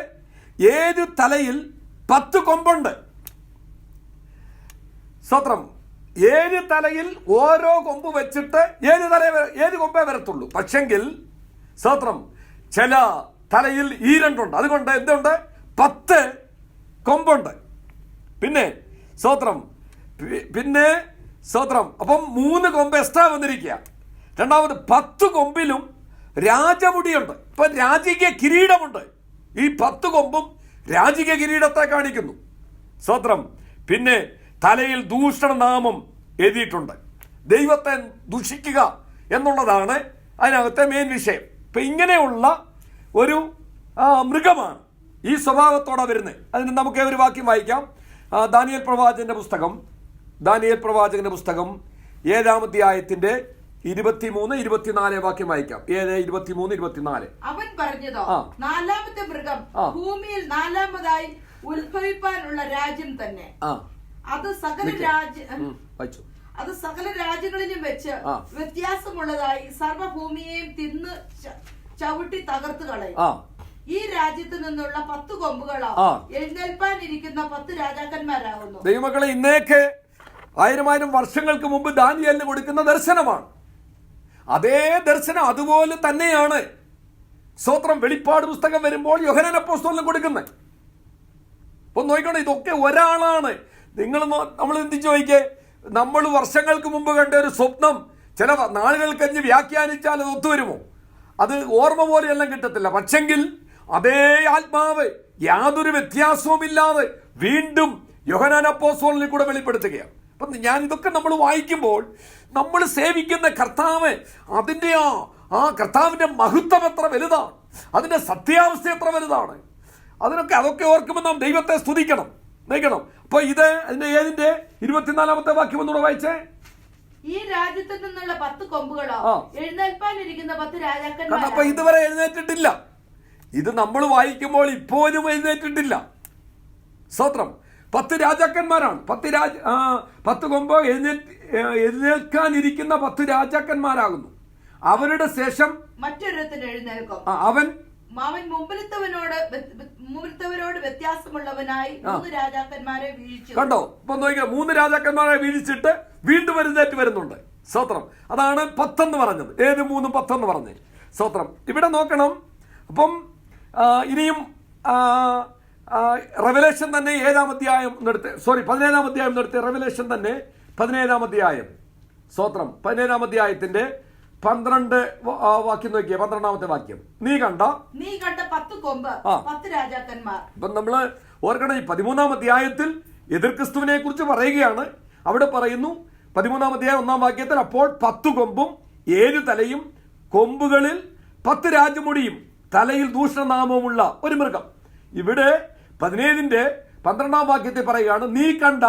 7 തലയിൽ 10 കൊമ്പുണ്ട്. സ്തോത്രം. 7 തലയിൽ ഓരോ കൊമ്പ് വെച്ചിട്ട് 7 കൊമ്പേ വരത്തുള്ളൂ. പക്ഷെങ്കിൽ സ്തോത്രം ചില തലയിൽ ഈ 2 ഉണ്ട്. അതുകൊണ്ട് എന്തുണ്ട്? 10 കൊമ്പുണ്ട്. പിന്നെ സ്തോത്രം. അപ്പം 3 കൊമ്പ് എക്സ്ട്രാ വന്നിരിക്കുക. രണ്ടാമത് 10 കൊമ്പിലും രാജമുടിയുണ്ട്. ഇപ്പൊ രാജകീയ കിരീടമുണ്ട്. ഈ 10 കൊമ്പും രാജകീയ കിരീടത്തെ കാണിക്കുന്നു. സ്തോത്രം. പിന്നെ തലയിൽ ദൂഷണനാമം എഴുതിയിട്ടുണ്ട്. ദൈവത്തെ ദുഷിക്കുക എന്നുള്ളതാണ് അതിനകത്തെ മെയിൻ വിഷയം. ഇപ്പൊ ഇങ്ങനെയുള്ള ഒരു മൃഗമാണ് ഈ സ്വഭാവത്തോടെ വരുന്നത്. അതിന് നമുക്ക് ഒരു വാക്യം വായിക്കാം. ദാനിയേൽ പ്രവാചകന്റെ പുസ്തകം 7-ാം അധ്യായത്തിന്റെ 23-24 വാക്യം വായിക്കാം. 7:23-24. അവൻ പറഞ്ഞതോ, 4-ാമത്തെ മൃഗം ഭൂമിയിൽ 4-ാമതായി ഉത്ഭവിപ്പാനുള്ള രാജ്യം തന്നെ. അത് സകല രാജ്യങ്ങളിലും വെച്ച് വ്യത്യാസമുള്ളതായി സർവഭൂമിയെയും തിന്ന് ചവിട്ടി തകർത്ത് കളയും. ഈ രാജ്യത്ത് നിന്നുള്ള 10 കൊമ്പുകളോ എഴുന്നേൽപ്പാനിരിക്കുന്ന 10 രാജാക്കന്മാരാകുന്നു. ദൈവമക്കളെ, ഇന്നേക്ക് 1000 വർഷങ്ങൾക്ക് മുമ്പ് ദാനിയേലിന് കൊടുക്കുന്ന ദർശനമാണ്. അതേ ദർശനം അതുപോലെ തന്നെയാണ് സ്തോത്രം വെളിപ്പാട് പുസ്തകം വരുമ്പോൾ യോഹന്നാൻ അപ്പോസ്തലൻ കൊടുക്കുന്നത്. അപ്പൊ നോക്കണം, ഇതൊക്കെ ഒരാളാണ്. നമ്മൾ ചിന്തിച്ചു നോക്കിയേ, നമ്മൾ വർഷങ്ങൾക്ക് മുമ്പ് കണ്ട ഒരു സ്വപ്നം ചില നാളുകൾ കഴിഞ്ഞ് വ്യാഖ്യാനിച്ചാൽ അത് ഒത്തുവരുമോ? അത് ഓർമ്മ പോലെയെല്ലാം കിട്ടത്തില്ല. പക്ഷെങ്കിൽ അതേ ആത്മാവ് യാതൊരു വ്യത്യാസവുമില്ലാതെ വീണ്ടും യോഹന്നാൻ അപ്പോസ്തലനിൽ കൂടെ വെളിപ്പെടുത്തുകയാണ്. അപ്പം ഞാൻ ഇതൊക്കെ നമ്മൾ വായിക്കുമ്പോൾ നമ്മൾ സേവിക്കുന്ന കർത്താവ്, അതിൻ്റെ ആ കർത്താവിൻ്റെ മഹത്വം എത്ര വലുതാണ്, അതിൻ്റെ സത്യാവസ്ഥ എത്ര വലുതാണ്. അതൊക്കെ ഓർക്കുമ്പോൾ നാം ദൈവത്തെ സ്തുതിക്കണം. അപ്പൊ ഇത് അതിന്റെ 24-ാമത്തെ വാക്യം ഒന്നുകൂടെ വായിച്ചേ. ഈ രാജ്യത്ത് നിന്നുള്ള 10 കൊമ്പുകളോ എഴുന്നേൽപ്പാനിരിക്കുന്ന 10 രാജാക്കന്മാർ. അപ്പൊ ഇതുവരെ എഴുന്നേറ്റിട്ടില്ല. ഇത് നമ്മൾ വായിക്കുമ്പോൾ ഇപ്പോഴും എഴുന്നേറ്റിട്ടില്ല. സ്തോത്രം. 10 രാജാക്കന്മാരാണ്. 10 കൊമ്പ് എഴുന്നേൽക്കാനിരിക്കുന്ന 10 രാജാക്കന്മാരാകുന്നു. അവരുടെ ശേഷം മറ്റൊരുത്തൻ എഴുന്നേൽക്കും. അവൻ മുമ്പലത്തവരോട് വ്യത്യാസമുള്ളവനായി 3 രാജാക്കന്മാരെ വീഴ്ച. കണ്ടോ? ഇപ്പൊ നോക്കിയാൽ 3 രാജാക്കന്മാരെ വീഴ്ചിട്ട് വീണ്ടും എഴുന്നേറ്റ് വരുന്നുണ്ട്. സ്തോത്രം. അതാണ് 10 എന്ന് പറഞ്ഞത്. ഏത് 3 10 എന്ന് പറഞ്ഞ്. സ്തോത്രം. ഇവിടെ നോക്കണം. അപ്പം ഇനിയും റെവലേഷൻ തന്നെ 7-ാം അധ്യായം എടുത്ത് 17-ാം അധ്യായം എടുത്ത് റെവലേഷൻ തന്നെ 17-ാം അധ്യായം. സ്തോത്രം. 17-ാം അധ്യായത്തിന്റെ 12 വാക്യം നോക്കിയേ. 12-ാമത്തെ വാക്യം. നീ കണ്ട 10 കൊമ്പ് 10 രാജാക്കന്മാർ. ഇപ്പം നമ്മള് ഓർക്കണം, ഈ 13-ാം അധ്യായത്തിൽ എതിർ ക്രിസ്തുവിനെ കുറിച്ച് പറയുകയാണ്. അവിടെ പറയുന്നു 13-ാം അധ്യായം 1-ാം വാക്യത്തിൽ, അപ്പോൾ 10 കൊമ്പും 7 തലയും കൊമ്പുകളിൽ 10 രാജമുടിയും തലയിൽ ദൂഷണനാമവുമുള്ള ഒരു മൃഗം. ഇവിടെ 17-ന്റെ 12-ാം വാക്യത്തിൽ പറയുകയാണ്, നീ കണ്ട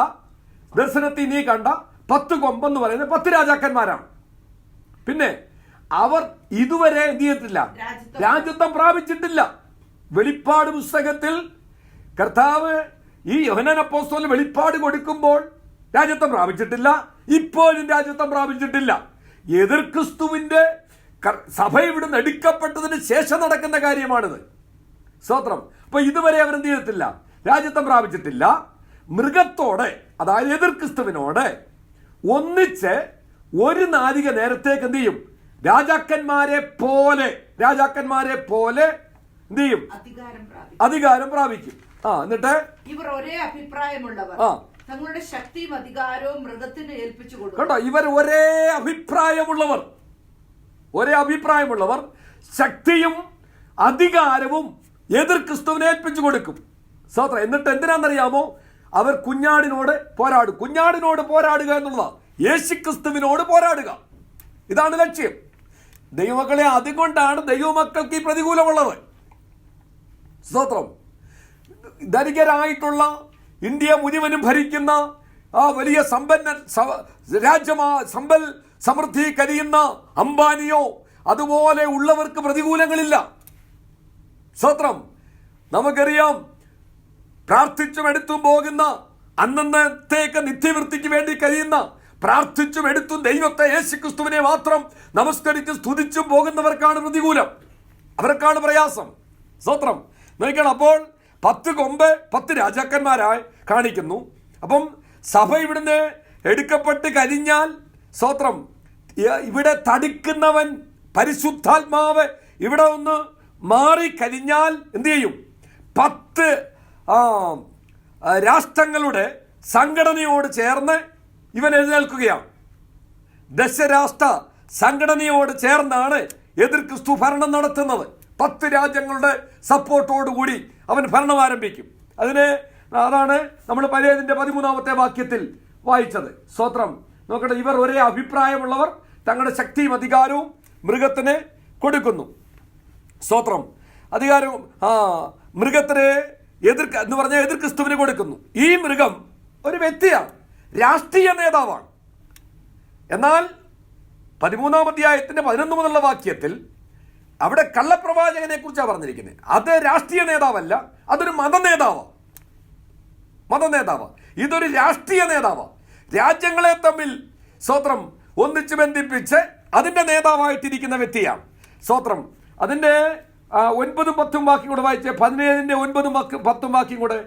ദർശനത്തിൽ നീ കണ്ട 10 കൊമ്പെന്ന് പറയുന്നത് 10 രാജാക്കന്മാരാണ്. പിന്നെ അവർ ഇതുവരെ എന്ത് ചെയ്തിട്ടില്ല? രാജ്യത്വം പ്രാപിച്ചിട്ടില്ല. വെളിപ്പാട് പുസ്തകത്തിൽ കർത്താവ് ഈ യോഹന്നാൻ അപ്പോസ്തലന് വെളിപ്പാട് കൊടുക്കുമ്പോൾ രാജ്യത്വം പ്രാപിച്ചിട്ടില്ല. ഇപ്പോഴും രാജ്യത്വം പ്രാപിച്ചിട്ടില്ല. എതിർ ക്രിസ്തുവിന്റെ സഭ ഇവിടുന്ന് എടുക്കപ്പെട്ടതിന് ശേഷം നടക്കുന്ന കാര്യമാണിത്. സ്തോത്രം. അപ്പൊ ഇതുവരെ അവരെന്ത് ചെയ്തിട്ടില്ല? രാജ്യത്വം പ്രാപിച്ചിട്ടില്ല. മൃഗത്തോടെ, അതായത് എതിർ ക്രിസ്തുവിനോട് ഒന്നിച്ച് ഒരു നാഴിക നേരത്തേക്ക് എന്ത് ചെയ്യും? രാജാക്കന്മാരെ പോലെ എന്ത് ചെയ്യും? അധികാരം പ്രാപിക്കും. എന്നിട്ട് ഇവർ ഒരേ അഭിപ്രായമുള്ളവർ, തങ്ങളുടെ ശക്തിയും അധികാരവും മൃഗത്തിന് ഏൽപ്പിച്ചു കൊടുക്കും. കേട്ടോ, ഇവർ ഒരേ അഭിപ്രായമുള്ളവർ ശക്തിയും അധികാരവും എതിർ ക്രിസ്തുവിനെ ഏൽപ്പിച്ചു കൊടുക്കും. സ്തോത്രം. എന്നിട്ട് എന്തിനാണെന്നറിയാമോ? അവർ കുഞ്ഞാടിനോട് പോരാടുക എന്നുള്ളതാണ്. യേശുക്രിസ്തുവിനോട് പോരാടുക. ഇതാണ് ലക്ഷ്യം. ദൈവമക്കളെ, അതുകൊണ്ടാണ് ദൈവമക്കൾക്ക് ഈ പ്രതികൂലമുള്ളത്. സ്തോത്രം. ധനികരായിട്ടുള്ള ഇന്ത്യ മുഴുവനും ഭരിക്കുന്ന ആ വലിയ സമ്പൽ സമൃദ്ധി കരിയുന്ന അംബാനിയോ അതുപോലെ ഉള്ളവർക്ക് പ്രതികൂലങ്ങളില്ല. സ്തോത്രം. നമുക്കറിയാം, പ്രാർത്ഥിച്ചും എടുത്തും പോകുന്ന, അന്നത്തേക്ക് നിത്യവൃത്തിക്ക് വേണ്ടി കഴിയുന്ന, പ്രാർത്ഥിച്ചും എടുത്തും ദൈവത്തെ യേശുക്രിസ്തുവിനെ മാത്രം നമസ്കരിച്ച് സ്തുതിച്ചും പോകുന്നവർക്കാണ് പ്രതികൂലം, അവർക്കാണ് പ്രയാസം. സ്തോത്രം. നോക്കണം. അപ്പോൾ 10 കൊമ്പ് 10 രാജാക്കന്മാരായി കാണിക്കുന്നു. അപ്പം സഭ ഇവിടുന്ന് എടുക്കപ്പെട്ട് കഴിഞ്ഞാൽ, സ്തോത്രം, ഇവിടെ തടുക്കുന്നവൻ പരിശുദ്ധാത്മാവ് ഇവിടെ ഒന്ന് മാറിക്കഴിഞ്ഞാൽ എന്ത് ചെയ്യും? 10 രാഷ്ട്രങ്ങളുടെ സംഘടനയോട് ചേർന്ന് ഇവൻ എഴുന്നേൽക്കുകയാണ്. ദശരാഷ്ട്ര സംഘടനയോട് ചേർന്നാണ് എതിർ ക്രിസ്തു ഭരണം നടത്തുന്നത്. 10 രാജ്യങ്ങളുടെ സപ്പോർട്ടോടുകൂടി അവൻ ഭരണം ആരംഭിക്കും. അതാണ് നമ്മൾ പഴയതിന്റെ 13-ാമത്തെ വാക്യത്തിൽ വായിച്ചത്. സ്തോത്രം. നോക്കട്ടെ, ഇവർ ഒരേ അഭിപ്രായമുള്ളവർ തങ്ങളുടെ ശക്തിയും അധികാരവും മൃഗത്തിന് കൊടുക്കുന്നു. സ്തോത്രം. അധികാരവും മൃഗത്തിന് എന്ന് പറഞ്ഞാൽ എതിർ ക്രിസ്തുവിന് കൊടുക്കുന്നു. ഈ മൃഗം ഒരു വ്യക്തിയാണ്, രാഷ്ട്രീയ നേതാവാണ്. എന്നാൽ 13-ാം അധ്യായത്തിന്റെ 11 മുതലുള്ള വാക്യത്തിൽ അവിടെ കള്ളപ്രവാചകനെ കുറിച്ചാണ് പറഞ്ഞിരിക്കുന്നത്. അത് രാഷ്ട്രീയ നേതാവല്ല, അതൊരു മതനേതാവാണ്. ഇതൊരു രാഷ്ട്രീയ നേതാവാണ്. രാജ്യങ്ങളെ തമ്മിൽ സ്തോത്രം ഒന്നിച്ച് ബന്ധിപ്പിച്ച് അതിന്റെ നേതാവായിട്ടിരിക്കുന്ന വ്യക്തിയാണ്. സ്തോത്രം. അതിന്റെ 9ഉം 10ഉം വാക്യം കൂടെ വായിച്ചേ. 17-ന്റെ 9ഉം 10ഉം വാക്യം കൂടെ.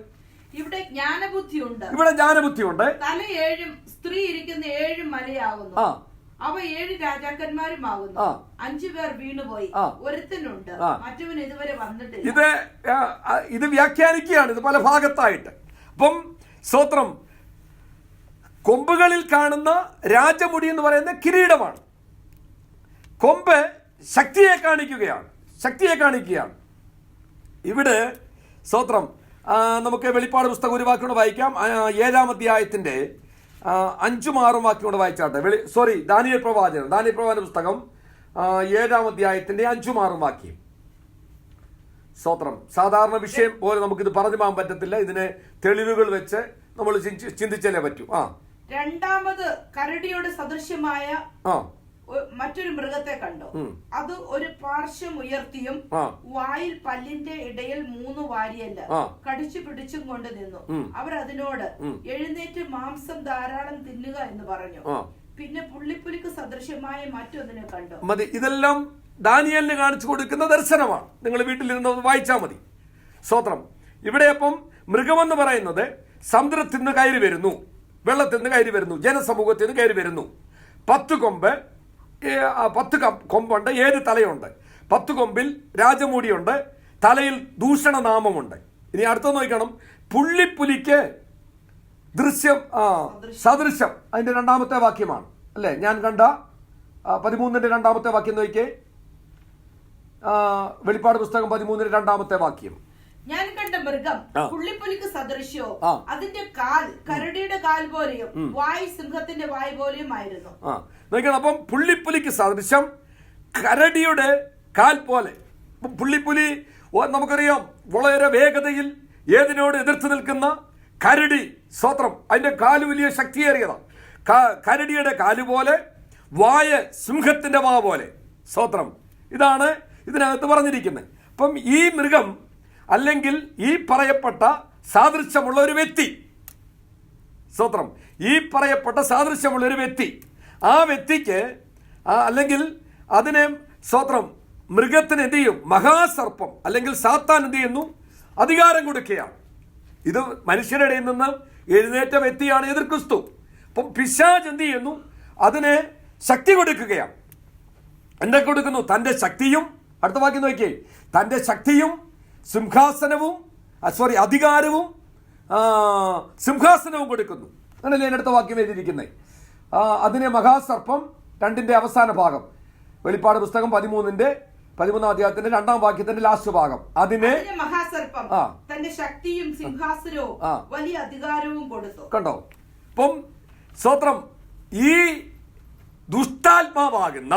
ഇവിടെ ജ്ഞാനബുദ്ധിയുണ്ട്. തല 7 സ്ത്രീ ഇരിക്കുന്ന 7 മലയാകുന്നു. അവ 7 രാജാക്കന്മാരുമാകുന്നു. 5 പേർ വീണുപോയി, ഒരുത്തനുണ്ട്, മറ്റവൻ ഇതുവരെ വന്നിട്ടില്ല. ഇത് വ്യാഖ്യാനിക്കുകയാണ്, ഇത് പല ഭാഗത്തായിട്ട്. അപ്പം സ്തോത്രം, കൊമ്പുകളിൽ കാണുന്ന രാജമുടി എന്ന് പറയുന്ന കിരീടമാണ്. കൊമ്പ് ശക്തിയെ കാണിക്കുകയാണ്. ഇവിടെ സ്തോത്രം, നമുക്ക് വെളിപ്പാട് പുസ്തകം ഒരു വാക്യോടെ വായിക്കാം. 7-ാം അധ്യായത്തിന്റെ 5ഉം 6ഉം വാക്യം കൊണ്ട് വായിച്ചാട്ടെ. ദാനിയേൽ പ്രവാചകന്റെ പുസ്തകം 7-ാം അധ്യായത്തിന്റെ 5ഉം 6ഉം വാക്യം. സ്തോത്രം. സാധാരണ വിഷയം പോലെ നമുക്കിത് പറഞ്ഞു പോകാൻ പറ്റത്തില്ല. ഇതിനെ തെളിവുകൾ വെച്ച് നമ്മൾ ചിന്തിച്ചാലേ പറ്റൂ. രണ്ടാമത് കരടിയുടെ സദൃശ്യമായ മറ്റൊരു മൃഗത്തെ കണ്ടു. അത് ഒരു പാർശ്വം ഉയർത്തിയും വായിൽ പല്ലിന്റെ ഇടയിൽ 3 വാരിയല്ല കടിച്ചു പിടിച്ചും കൊണ്ട് നിന്നു. അവർ അതിനോട്, എഴുന്നേറ്റ് മാംസം ധാരാളം തിന്നുക എന്ന് പറഞ്ഞു. പിന്നെ പുള്ളിപ്പുലിക്ക് സദൃശ്യമായ മറ്റൊന്നിനെ കണ്ടു. മതി. ഇതെല്ലാം ദാനിയേലിന് കാണിച്ചു കൊടുക്കുന്ന ദർശനമാണ്. നിങ്ങൾ വീട്ടിലിരുന്ന് വായിച്ചാൽ മതി. സ്തോത്രം. ഇവിടെ അപ്പം മൃഗമെന്ന് പറയുന്നത് സമുദ്രത്തിൽ നിന്ന് കയറി വരുന്നു, വെള്ളത്തിൽ നിന്ന് കയറി വരുന്നു, ജനസമൂഹത്തിൽ നിന്ന് കയറി വരുന്നു. 10 കൊമ്പുണ്ട്, 7 തലയുണ്ട്. 10 കൊമ്പിൽ രാജമൂടിയുണ്ട്, തലയിൽ ദൂഷണനാമമുണ്ട്. ഇനി അടുത്ത നോക്കണം. പുള്ളിപ്പുലിക്ക് സദൃശം, അതിന്റെ 2ാമത്തെ വാക്യമാണ് അല്ലേ? ഞാൻ കണ്ട 13-ന്റെ 2ാമത്തെ വാക്യം നോക്കിയേ. വെളിപ്പാട് പുസ്തകം 13-ന്റെ 2ാമത്തെ വാക്യം. ഞാൻ കണ്ട മൃഗം പുള്ളിപ്പുലിക്ക് സദൃശ്യവും അതിന്റെ കാൽ കരടിയുടെ കാൽ പോലെയും വായ് സിംഹത്തിന്റെ വായ് പോലെയും ആയിരുന്നു. നോക്കണം. അപ്പം പുള്ളിപ്പുലിക്ക് സദൃശം, കരടിയുടെ കാൽ പോലെ. പുള്ളിപ്പുലി നമുക്കറിയാം വളരെ വേഗതയിൽ ഏതിനോട് എതിർത്ത് നിൽക്കുന്ന കരടി. സ്തോത്രം. അതിന്റെ കാല് വലിയ ശക്തിയേറിയതാണ്. കരടിയുടെ കാല് പോലെ, വായ സിംഹത്തിന്റെ വാ പോലെ. സ്തോത്രം. ഇതാണ് ഇതിനകത്ത് പറഞ്ഞിരിക്കുന്നത്. അപ്പം ഈ മൃഗം അല്ലെങ്കിൽ ഈ പറയപ്പെട്ട സാദൃശ്യമുള്ള ഒരു വ്യക്തി, സ്തോത്രം, ഈ പറയപ്പെട്ട സാദൃശ്യമുള്ള ഒരു വ്യക്തി, ആ വ്യക്തിക്ക് അല്ലെങ്കിൽ അതിനെ സ്തോത്രം മൃഗത്തിന് എന്ത് ചെയ്യും? മഹാസർപ്പം അല്ലെങ്കിൽ സാത്താൻ എന്ത് ചെയ്യുന്നു? അധികാരം കൊടുക്കുകയാണ്. ഇത് മനുഷ്യരുടെ ഇടയിൽ നിന്ന് എഴുന്നേറ്റ വ്യക്തിയാണ് എതിർ ക്രിസ്തു. അപ്പം പിശാച് എന്ത് ചെയ്യുന്നു? അതിനെ ശക്തി കൊടുക്കുകയാണ്. എന്തൊക്കെ കൊടുക്കുന്നു? തൻ്റെ ശക്തിയും, അടുത്ത വാക്യം നോക്കിയേ, തൻ്റെ ശക്തിയും സിംഹാസനവും അധികാരവും സിംഹാസനവും കൊടുക്കുന്നു. അങ്ങനല്ലേ അടുത്ത വാക്യം എഴുതിയിരിക്കുന്നത്? അതിനെ മഹാസർപ്പം 2-ന്റെ അവസാന ഭാഗം, വെളിപ്പാട് പുസ്തകം 13-ാം അധ്യായത്തിന്റെ 2-ാം വാക്യത്തിന്റെ ലാസ്റ്റ് ഭാഗം. അതിനെ മഹാസർപ്പം തന്റെ ശക്തിയും സിംഹാസനവും വലിയ അധികാരവും കൊടുത്തു. കണ്ടോ? അപ്പം സ്തോത്രം, ഈ ദുഷ്ടാത്മാവാകുന്ന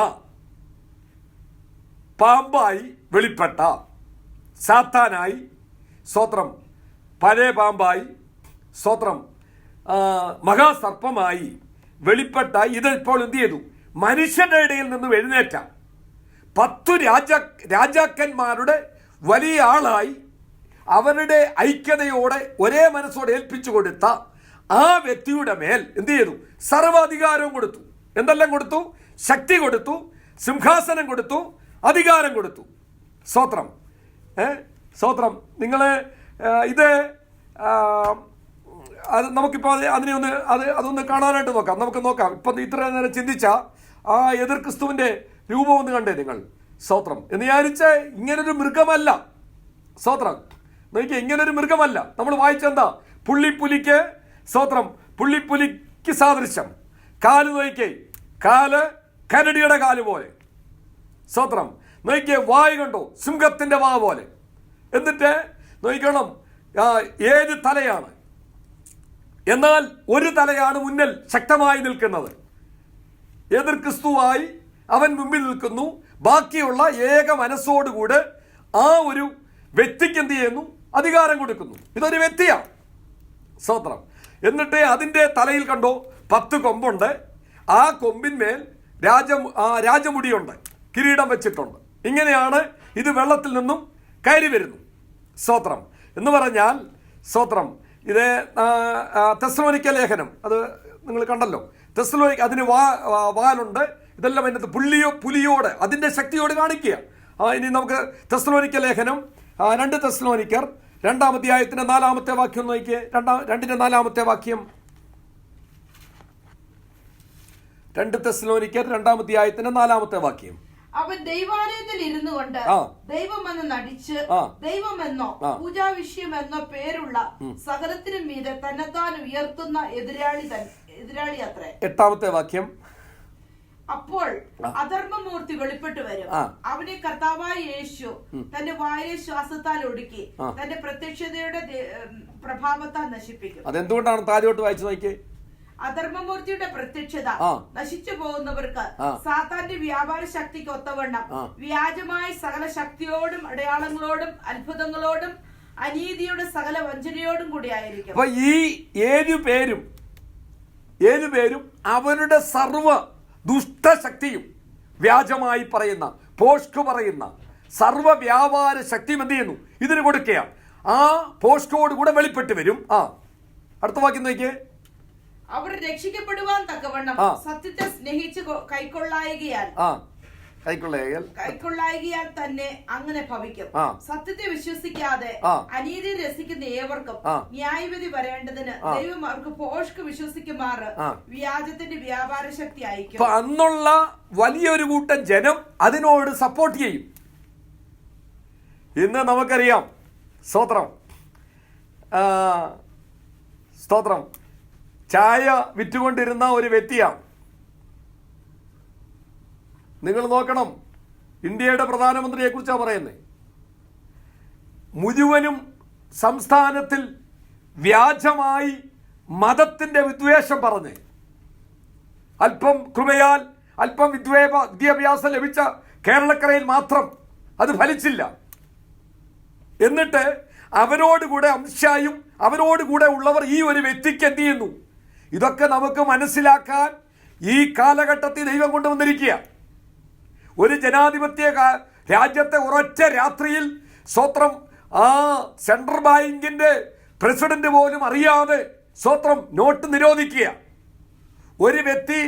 പാമ്പായി വെളിപ്പെട്ട സാത്താനായി, സ്തോത്രം, പഴയ പാമ്പായി, സ്തോത്രം, മഹാസർപ്പമായി വെളിപ്പെട്ട ഇത് ഇപ്പോൾ എന്ത് ചെയ്തു? മനുഷ്യന്റെ ഇടയിൽ നിന്നും എഴുന്നേറ്റ 10 രാജാക്കന്മാരുടെ വലിയ ആളായി അവരുടെ ഐക്യതയോടെ ഒരേ മനസ്സോടെ ഏൽപ്പിച്ചു കൊടുത്ത ആ വ്യക്തിയുടെ മേൽ എന്ത് ചെയ്തു? സർവാധികാരവും കൊടുത്തു. എന്തെല്ലാം കൊടുത്തു? ശക്തി കൊടുത്തു, സിംഹാസനം കൊടുത്തു, അധികാരം കൊടുത്തു. സ്തോത്രം. സ്തോത്രം. നിങ്ങൾ ഇത് അത് നമുക്കിപ്പോൾ അതൊന്ന് കാണാനായിട്ട് നോക്കാം. നമുക്ക് നോക്കാം. ഇപ്പം ഇത്ര നേരം ചിന്തിച്ച ആ എതിർ ക്രിസ്തുവിന്റെ രൂപം ഒന്ന് കണ്ടേ നിങ്ങൾ. സ്തോത്രം. എന്ന് വിചാരിച്ച ഇങ്ങനൊരു മൃഗമല്ല. സ്തോത്രം. നോക്കിയേ, ഇങ്ങനൊരു മൃഗമല്ല. നമ്മൾ വായിച്ചെന്താ? പുള്ളിപ്പുലിക്ക്, സ്തോത്രം, പുള്ളിപ്പുലിക്ക് സാദൃശ്യം. കാല് നോക്കിയേ, കാല് കരടിയുടെ കാല് പോലെ. സ്തോത്രം. നോക്കിയേ, വായ് കണ്ടോ? സിംഹത്തിന്റെ വാ പോലെ. എന്നിട്ട് നോക്കണം, 7 തലയാണ്. എന്നാൽ ഒരു തലയാണ് മുന്നിൽ ശക്തമായി നിൽക്കുന്നത്. എതിർ ക്രിസ്തുവായി അവൻ മുമ്പിൽ നിൽക്കുന്നു. ബാക്കിയുള്ള ഏക മനസ്സോടുകൂടെ ആ ഒരു വ്യക്തിക്ക് എന്ത് ചെയ്യുന്നു? അധികാരം കൊടുക്കുന്നു. ഇതൊരു വ്യക്തിയാണ്. സ്തോത്രം. എന്നിട്ട് അതിൻ്റെ തലയിൽ കണ്ടോ 10 കൊമ്പുണ്ട്. ആ കൊമ്പിന്മേൽ രാജമുടിയുണ്ട്, കിരീടം വെച്ചിട്ടുണ്ട്. ഇങ്ങനെയാണ് ഇത് വെള്ളത്തിൽ നിന്നും കയറി വരുന്നു. സ്തോത്രം. എന്ന് പറഞ്ഞാൽ സ്തോത്രം, ഇത് തെസ്സലോനിക്ക ലേഖനം, അത് നിങ്ങൾ കണ്ടല്ലോ. തെസ്സലോനിക്ക, അതിന് വാലുണ്ട്, ഇതെല്ലാം അതിനകത്ത് പുലിയോട് അതിൻ്റെ ശക്തിയോട് കാണിക്കുക. ഇനി നമുക്ക് തെസ്സലോനിക്ക ലേഖനം 2 തെസ്സലോനിക്കർ 2-ാം അധ്യായത്തിന്റെ 4-ാമത്തെ വാക്യം നോക്കിയേ. 2-ന്റെ 4-ാമത്തെ വാക്യം. 2 തെസ്സലോനിക്കർ 2-ാം അധ്യായത്തിന്റെ 4-ാമത്തെ വാക്യം. അവൻ ദൈവാലയത്തിൽ ഇരുന്നു കൊണ്ട് ദൈവമെന്ന് നടിച്ച് ദൈവമെന്നോ പൂജാവിഷയമെന്നോ പേരുള്ള സകലത്തിനും മീതെ തന്നെത്താൻ ഉയർത്തുന്ന എതിരാളി അത്രേ. 8-ാമത്തെ വാക്യം. അപ്പോൾ അധർമ്മമൂർത്തി വെളിപ്പെട്ടു വരും. അവനെ കർത്താവായ യേശു തന്റെ വായിലെ ശ്വാസത്താൽ ഒടുക്കി തന്റെ പ്രത്യക്ഷതയുടെ പ്രഭാവത്താൽ നശിപ്പിക്കും. അതെന്തുകൊണ്ടാണ്? താഴോട്ട് വായിച്ചു നോക്കിയേ. അധർമ്മമൂർത്തിയുടെ പ്രത്യക്ഷത നശിച്ചു പോകുന്നവർക്ക് സാത്താന്റെ വ്യാപാര ശക്തിക്ക് ഒത്തവണ്ണം വ്യാജമായ സകല ശക്തിയോടും അടയാളങ്ങളോടും അത്ഭുതങ്ങളോടും അനീതിയുടെ സകല വഞ്ചനയോടും കൂടി ആയിരിക്കും. അപ്പൊ ഈ 7 പേരും അവരുടെ സർവ ദുഷ്ടശക്തിയും വ്യാജമായി പറയുന്ന, പോഷ്ക് പറയുന്ന സർവ വ്യാപാര ശക്തിയും എന്ത് ചെയ്യുന്നു? ഇതിന് കൊടുക്കുക. ആ പോഷ്കോട് കൂടെ വെളിപ്പെട്ട് വരും. അടുത്ത വാക്യം നോക്കിയേ. അവർ രക്ഷിക്കപ്പെടുവാൻ തക്കവണ്ണം സത്യത്തെ സ്നേഹിച്ച് കൈക്കൊള്ളായികയാൽ തന്നെ അങ്ങനെ ഭവിക്കും. സത്യത്തെ വിശ്വസിക്കാതെ അനീതി രസിക്കുന്ന ഏവർക്കും ന്യായവിധി വരേണ്ടതിന് ദൈവം അവർക്ക് പോഷ്ക് വിശ്വസിക്കുമാറ് വ്യാജത്തിന്റെ വ്യാപാര ശക്തി അയക്കും. അന്നുള്ള വലിയൊരു കൂട്ടം ജനം അതിനോട് സപ്പോർട്ട് ചെയ്യും. ഇന്ന് നമുക്കറിയാം, സ്തോത്രം, ചായ വിറ്റുകൊണ്ടിരുന്ന ഒരു വ്യക്തിയാണ്. നിങ്ങൾ നോക്കണം, ഇന്ത്യയുടെ പ്രധാനമന്ത്രിയെ കുറിച്ചാണ് പറയുന്നത്. മുഴുവനും സംസ്ഥാനത്തിൽ വ്യാജമായി മതത്തിന്റെ വിദ്വേഷം പറഞ്ഞ് അല്പം കൃപയാൽ അല്പം വിദ്യാഭ്യാസം ലഭിച്ച കേരളക്കരയിൽ മാത്രം അത് ഫലിച്ചില്ല. എന്നിട്ട് അവരോടുകൂടെ അംശായും അവരോടുകൂടെ ഉള്ളവർ ഈ ഒരു വ്യക്തിക്ക് എന്ത് ചെയ്യുന്നു? ഇതൊക്കെ നമുക്ക് മനസ്സിലാക്കാൻ ഈ കാലഘട്ടത്തിൽ ദൈവം കൊണ്ടുവന്നിരിക്കുക. ഒരു ജനാധിപത്യ രാജ്യത്തെ ഒരൊറ്റ രാത്രിയിൽ സ്വത്രം സെൻട്രൽ ബാങ്കിന്റെ പ്രസിഡന്റ് പോലും അറിയാതെ സ്വത്രം നോട്ട് നിരോധിക്കുക. ഒരു വ്യക്തി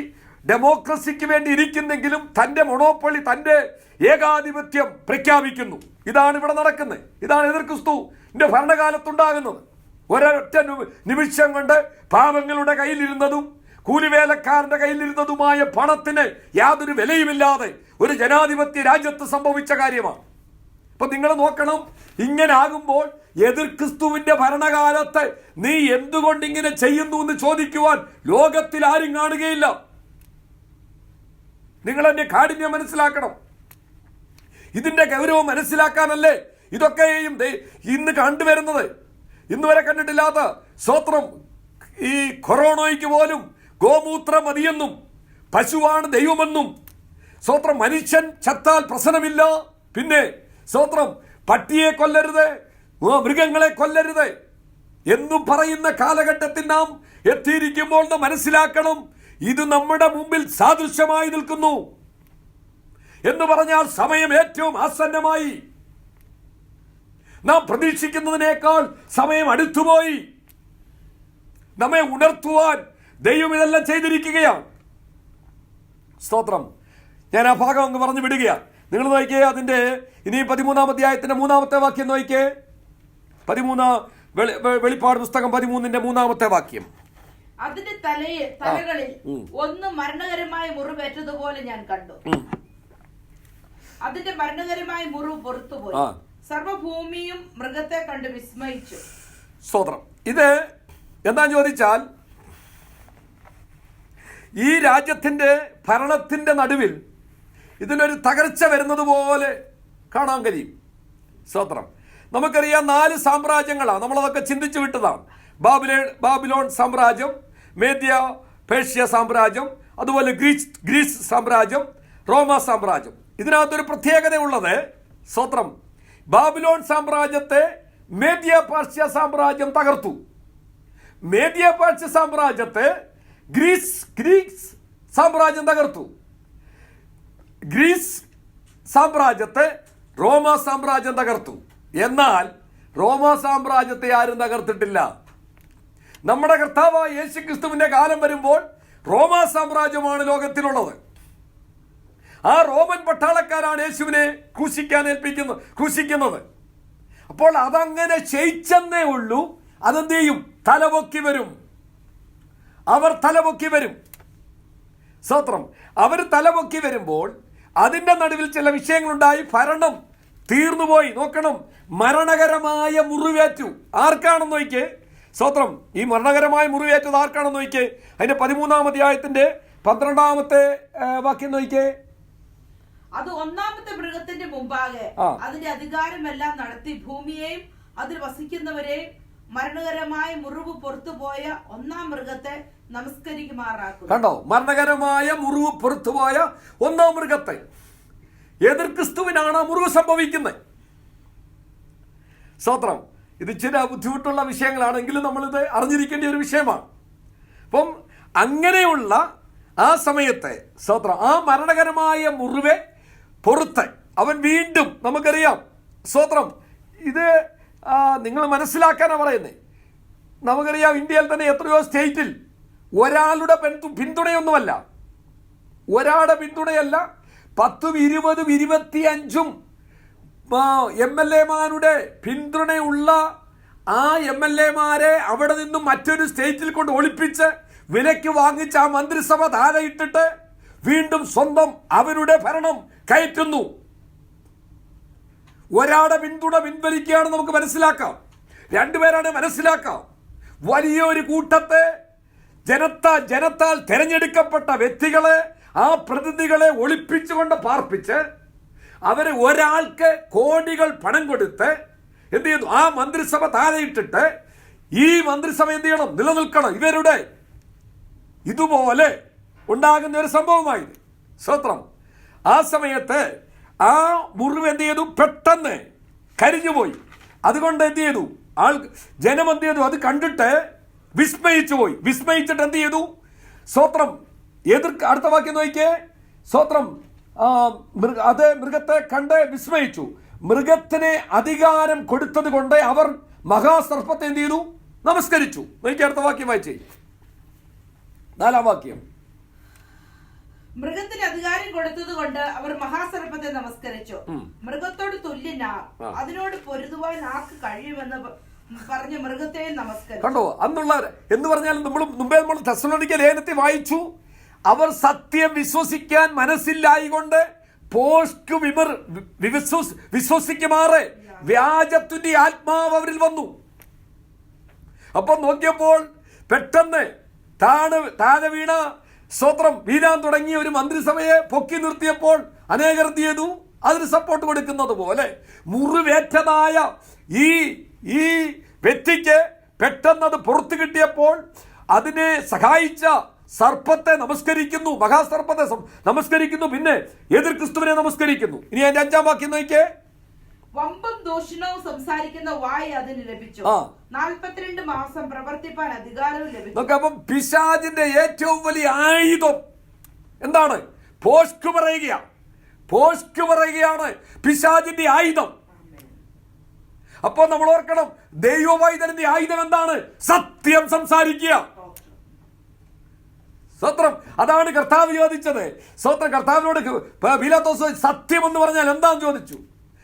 ഡെമോക്രസിക്ക് വേണ്ടി ഇരിക്കുന്നെങ്കിലും തന്റെ മൊണോപ്പൊളി, തന്റെ ഏകാധിപത്യം പ്രഖ്യാപിക്കുന്നു. ഇതാണ് ഇവിടെ നടക്കുന്നത്. ഇതാണ് എതിർ ക്രിസ്തുവിന്റെ ഭരണകാലത്തുണ്ടാകുന്നത്. ഒരൊറ്റ നിമിഷം കൊണ്ട് പാവങ്ങളുടെ കയ്യിലിരുന്നതും കൂലിവേലക്കാരന്റെ കയ്യിലിരുന്നതുമായ പണത്തിന് യാതൊരു വിലയുമില്ലാതെ ഒരു ജനാധിപത്യ രാജ്യത്ത് സംഭവിച്ച കാര്യമാണ്. അപ്പൊ നിങ്ങൾ നോക്കണം, ഇങ്ങനെ ആകുമ്പോൾ എതിർ ക്രിസ്തുവിന്റെ ഭരണകാലത്ത് നീ എന്തുകൊണ്ട് ഇങ്ങനെ ചെയ്യുന്നു എന്ന് ചോദിക്കുവാൻ ലോകത്തിൽ ആരും കാണുകയില്ല. നിങ്ങൾ എന്റെ കാഠിന്യം മനസ്സിലാക്കണം. ഇതിന്റെ ഗൗരവം മനസ്സിലാക്കാനല്ലേ ഇതൊക്കെയും ഇന്ന് കണ്ടുവരുന്നത്. ഇന്ന് വരെ കണ്ടിട്ടില്ലാത്ത സ്വത്രം, ഈ കൊറോണയ്ക്ക് പോലും ഗോമൂത്രം മതിയെന്നും പശുവാണ് ദൈവമെന്നും സ്വത്രം മനുഷ്യൻ ചത്താൽ പ്രശ്നമില്ല, പിന്നെ സ്വത്രം പട്ടിയെ കൊല്ലരുത്, മൃഗങ്ങളെ കൊല്ലരുത് എന്നും പറയുന്ന കാലഘട്ടത്തിൽ നാം എത്തിയിരിക്കുമ്പോൾ മനസ്സിലാക്കണം, ഇത് നമ്മുടെ മുമ്പിൽ സാദൃശ്യമായി നിൽക്കുന്നു എന്ന് പറഞ്ഞാൽ സമയം ഏറ്റവും ആസന്നമായി. നാം പ്രതീക്ഷിക്കുന്നതിനേക്കാൾ സമയം അടുത്തുപോയി. നമ്മെ ഉണർത്തുവാൻ ദൈവം ഇതെല്ലാം ചെയ്തിരിക്കുകയാണ്. സ്തോത്രം. ഞാൻ ആ ഭാഗം അങ്ങ് പറഞ്ഞു വിടുകയാണ്. നിങ്ങൾ നോക്കിയേ, അതിന്റെ ഇനി 13-ാം അധ്യായത്തിന്റെ 3-ാമത്തെ വാക്യം നോക്കിയേ. 13 വെളിപ്പാട് പുസ്തകം 13-ന്റെ 3-ാമത്തെ വാക്യം. അതിന്റെ തലകളിൽ ഒന്ന് മരണകരമായ മുറിവേറ്റതുപോലെ ഞാൻ കണ്ടു. അതിന്റെ മരണകരമായ മുറിവ് പുറത്തുപോയി. സർവഭൂമിയും മൃഗത്തെ കണ്ട് വിസ്മയിച്ചു. സ്തോത്രം. ഇത് എന്താ ചോദിച്ചാൽ, ഈ രാജ്യത്തിന്റെ ഭരണത്തിന്റെ നടുവിൽ ഇതിനൊരു തകർച്ച വരുന്നത് പോലെ കാണാൻ കഴിയും. സ്തോത്രം. നമുക്കറിയാം 4 സാമ്രാജ്യങ്ങളാണ്. നമ്മളതൊക്കെ ചിന്തിച്ചു വിട്ടതാണ്. ബാബിലോൺ സാമ്രാജ്യം, മേദ്യ പേർഷ്യ സാമ്രാജ്യം, അതുപോലെ ഗ്രീസ് സാമ്രാജ്യം, റോമ സാമ്രാജ്യം. ഇതിനകത്തൊരു പ്രത്യേകത ഉള്ളത്, സ്തോത്രം, ബാബിലോൺ സാമ്രാജ്യത്തെ മേദ്യ പേർഷ്യ സാമ്രാജ്യം തകർത്തു. മേദ്യ പേർഷ്യ സാമ്രാജ്യത്തെ ഗ്രീസ് സാമ്രാജ്യം തകർത്തു. ഗ്രീസ് സാമ്രാജ്യത്തെ റോമ സാമ്രാജ്യം തകർത്തു. എന്നാൽ റോമ സാമ്രാജ്യത്തെ ആരും തകർത്തിട്ടില്ല. നമ്മുടെ കർത്താവായ യേശു ക്രിസ്തുവിന്റെ കാലം വരുമ്പോൾ റോമാ സാമ്രാജ്യമാണ് ലോകത്തിലുള്ളത്. ആ റോമൻ പട്ടാളക്കാരാണ് യേശുവിനെ ക്രൂശിക്കുന്നത്. അപ്പോൾ അതങ്ങനെ ക്ഷയിച്ചെന്നേ ഉള്ളൂ. അതെന്ത് ചെയ്യും? തലപൊക്കി വരും. അവർ തലപൊക്കി വരും. സ്തോത്രം. അവർ തലപൊക്കി വരുമ്പോൾ അതിന്റെ നടുവിൽ ചില വിഷയങ്ങളുണ്ടായി. ഭരണം തീർന്നുപോയി. നോക്കണം, മരണകരമായ മുറിവേറ്റു. ആർക്കാണെന്ന് നോക്കിയേ. സ്തോത്രം. ഈ മരണകരമായ മുറിവേറ്റത് ആർക്കാണെന്ന് നോക്കിയേ. അതിന്റെ 13-ാം അധ്യായത്തിന്റെ 12-ാമത്തെ വാക്യം നോക്കിയേ. അത് ഒന്നാമത്തെ മൃഗത്തിന്റെ മുമ്പാകെ അതിന്റെ അധികാരമെല്ലാം നടത്തി ഭൂമിയെയും അതിൽ വസിക്കുന്നവരെ മരണകരമായ മുറിവ് പുറത്തുപോയ ഒന്നാം മൃഗത്തെ നമസ്കരിക്കുമാറാക്കും. കണ്ടോ, മരണകരമായ മുറിവ് പുറത്തുപോയ ഒന്നാം മൃഗത്തെ. എതിർ ക്രിസ്തുവിനാണ് മുറിവ് സംഭവിക്കുന്നത്. സ്തോത്രം. ഇത് ചില ബുദ്ധിമുട്ടുള്ള വിഷയങ്ങളാണെങ്കിലും നമ്മളിത് അറിഞ്ഞിരിക്കേണ്ട ഒരു വിഷയമാണ്. അപ്പം അങ്ങനെയുള്ള ആ സമയത്തെ സ്തോത്രം, ആ മരണകരമായ മുറിവെ പുറത്ത് അവൻ വീണ്ടും, നമുക്കറിയാം സ്തോത്രം, ഇത് നിങ്ങൾ മനസ്സിലാക്കാനാണ് പറയുന്നത്. നമുക്കറിയാം ഇന്ത്യയിൽ തന്നെ എത്രയോ സ്റ്റേറ്റിൽ ഒരാളുടെ പിന്തുണയൊന്നുമല്ല, ഒരാളുടെ പിന്തുണയല്ല, 10, 20, 25 MLA-മാരുടെ പിന്തുണയുള്ള ആ MLA-മാരെ അവിടെ നിന്നും മറ്റൊരു സ്റ്റേറ്റിൽ കൊണ്ട് ഒളിപ്പിച്ച് വിലയ്ക്ക് വാങ്ങിച്ച് ആ മന്ത്രിസഭ താഴെ ഇട്ടിട്ട് വീണ്ടും സ്വന്തം അവരുടെ ഭരണം കയറ്റുന്നു. ഒരാളുടെ പിന്തുണ പിൻവലിക്കുകയാണ് നമുക്ക് മനസ്സിലാക്കാം. രണ്ടുപേരാണ് മനസ്സിലാക്കാം. വലിയൊരു കൂട്ടത്തെ ജനത്താൽ തെരഞ്ഞെടുക്കപ്പെട്ട വ്യക്തികളെ, ആ പ്രതിനിധികളെ ഒളിപ്പിച്ചുകൊണ്ട് പാർപ്പിച്ച് അവരെ ഒരാൾക്ക് കോടികൾ പണം കൊടുത്ത് എന്ത് ചെയ്യുന്നു? ആ മന്ത്രിസഭ താഴെയിട്ടിട്ട് ഈ മന്ത്രിസഭ എന്ത് ചെയ്യണം? നിലനിൽക്കണം. ഇവരുടെ ഇതുപോലെ ഉണ്ടാകുന്ന ഒരു സംഭവമായത്. സ്തോത്രം. ആ സമയത്ത് ആ മുറിവ് എന്ത് ചെയ്തു? പെട്ടെന്ന് കരിഞ്ഞുപോയി. അതുകൊണ്ട് എന്ത് ചെയ്തു? ജനം എന്ത് ചെയ്തു? അത് കണ്ടിട്ട് വിസ്മയിച്ചു പോയി. വിസ്മയിച്ചിട്ട് എന്ത് ചെയ്തു? സ്തോത്രം. അടുത്ത വാക്യം നോക്കിയേ. സ്തോത്രം. അത് മൃഗത്തെ കണ്ട് വിസ്മയിച്ചു. മൃഗത്തിന് അധികാരം കൊടുത്തത് കൊണ്ട് അവർ മഹാസർപ്പത്തെ എന്ത് ചെയ്തു? നമസ്കരിച്ചു. നോക്കി അടുത്ത വാക്യം വായിച്ചേ. 4-ാം വാക്യം. മൃഗത്തിന് അധികാരം കൊടുത്തത് കൊണ്ട് അവർ മഹാസർപ്പത്തെ നമസ്കരിച്ചു. മൃഗത്തോട് തുല്യനാ, അതിനോട് പൊരുതുവാൻ ആർക്ക് കഴിയുമെന്ന് പറഞ്ഞ് മൃഗത്തെ നമസ്കരിച്ചു. കണ്ടോ, അന്നുള്ള എന്ന് പറഞ്ഞാൽ നമ്മൾ തെസ്സലോനിക്ക ലേഖനത്തിൽ വായിച്ചു. അവർ സത്യം വിശ്വസിക്കാൻ മനസ്സില്ലായികൊണ്ട് വിശ്വസിക്കുമാറെ വ്യാജത്തിന്റെ ആത്മാവ് അവരിൽ വന്നു. അപ്പൊ നോക്കിയപ്പോൾ പെട്ടെന്ന് താഴെ വീണ സ്തോത്രം വീഴാൻ തുടങ്ങിയ ഒരു മന്ത്രിസഭയെ പൊക്കി നിർത്തിയപ്പോൾ അനേകർ എന്ത് ചെയ്തു? അതിന് സപ്പോർട്ട് കൊടുക്കുന്നത് പോലെ മുറിവേറ്റതായ ഈ വ്യക്തിക്ക് പെട്ടെന്ന് അത് പുറത്തു കിട്ടിയപ്പോൾ അതിനെ സഹായിച്ച സർപ്പത്തെ നമസ്കരിക്കുന്നു, മഹാസർപ്പത്തെ നമസ്കരിക്കുന്നു, പിന്നെ എതിർ ക്രിസ്തുവിനെ നമസ്കരിക്കുന്നു. ഇനി അതിന്റെ 5-ാം വാക്യം നോക്കിയേ. വമ്പും ദൂഷണവും സംസാരിക്കുന്ന വായ് അതിന് ലഭിച്ചു. 42 മാസം പ്രവർത്തിപ്പാൻ അധികാരവും ലഭിച്ചു. അപ്പം പിശാചിന്റെ ഏറ്റവും വലിയ ആയുധം എന്താണ്? പോസ്റ്റ് പറയുകയാണ് പിശാചിന്റെ ആയുധം. അപ്പൊ നമ്മൾ ഓർക്കണം, ദൈവവൈദ്യന്റെ ആയുധം എന്താണ്? സത്യം സംസാരിക്കുക. സ്തോത്രം. അതാണ് കർത്താവ് ചോദിച്ചത്. സ്തോത്രം. കർത്താവിനോട് പീലാത്തോസ് സത്യം എന്ന് പറഞ്ഞാൽ എന്താന്ന് ചോദിച്ചു.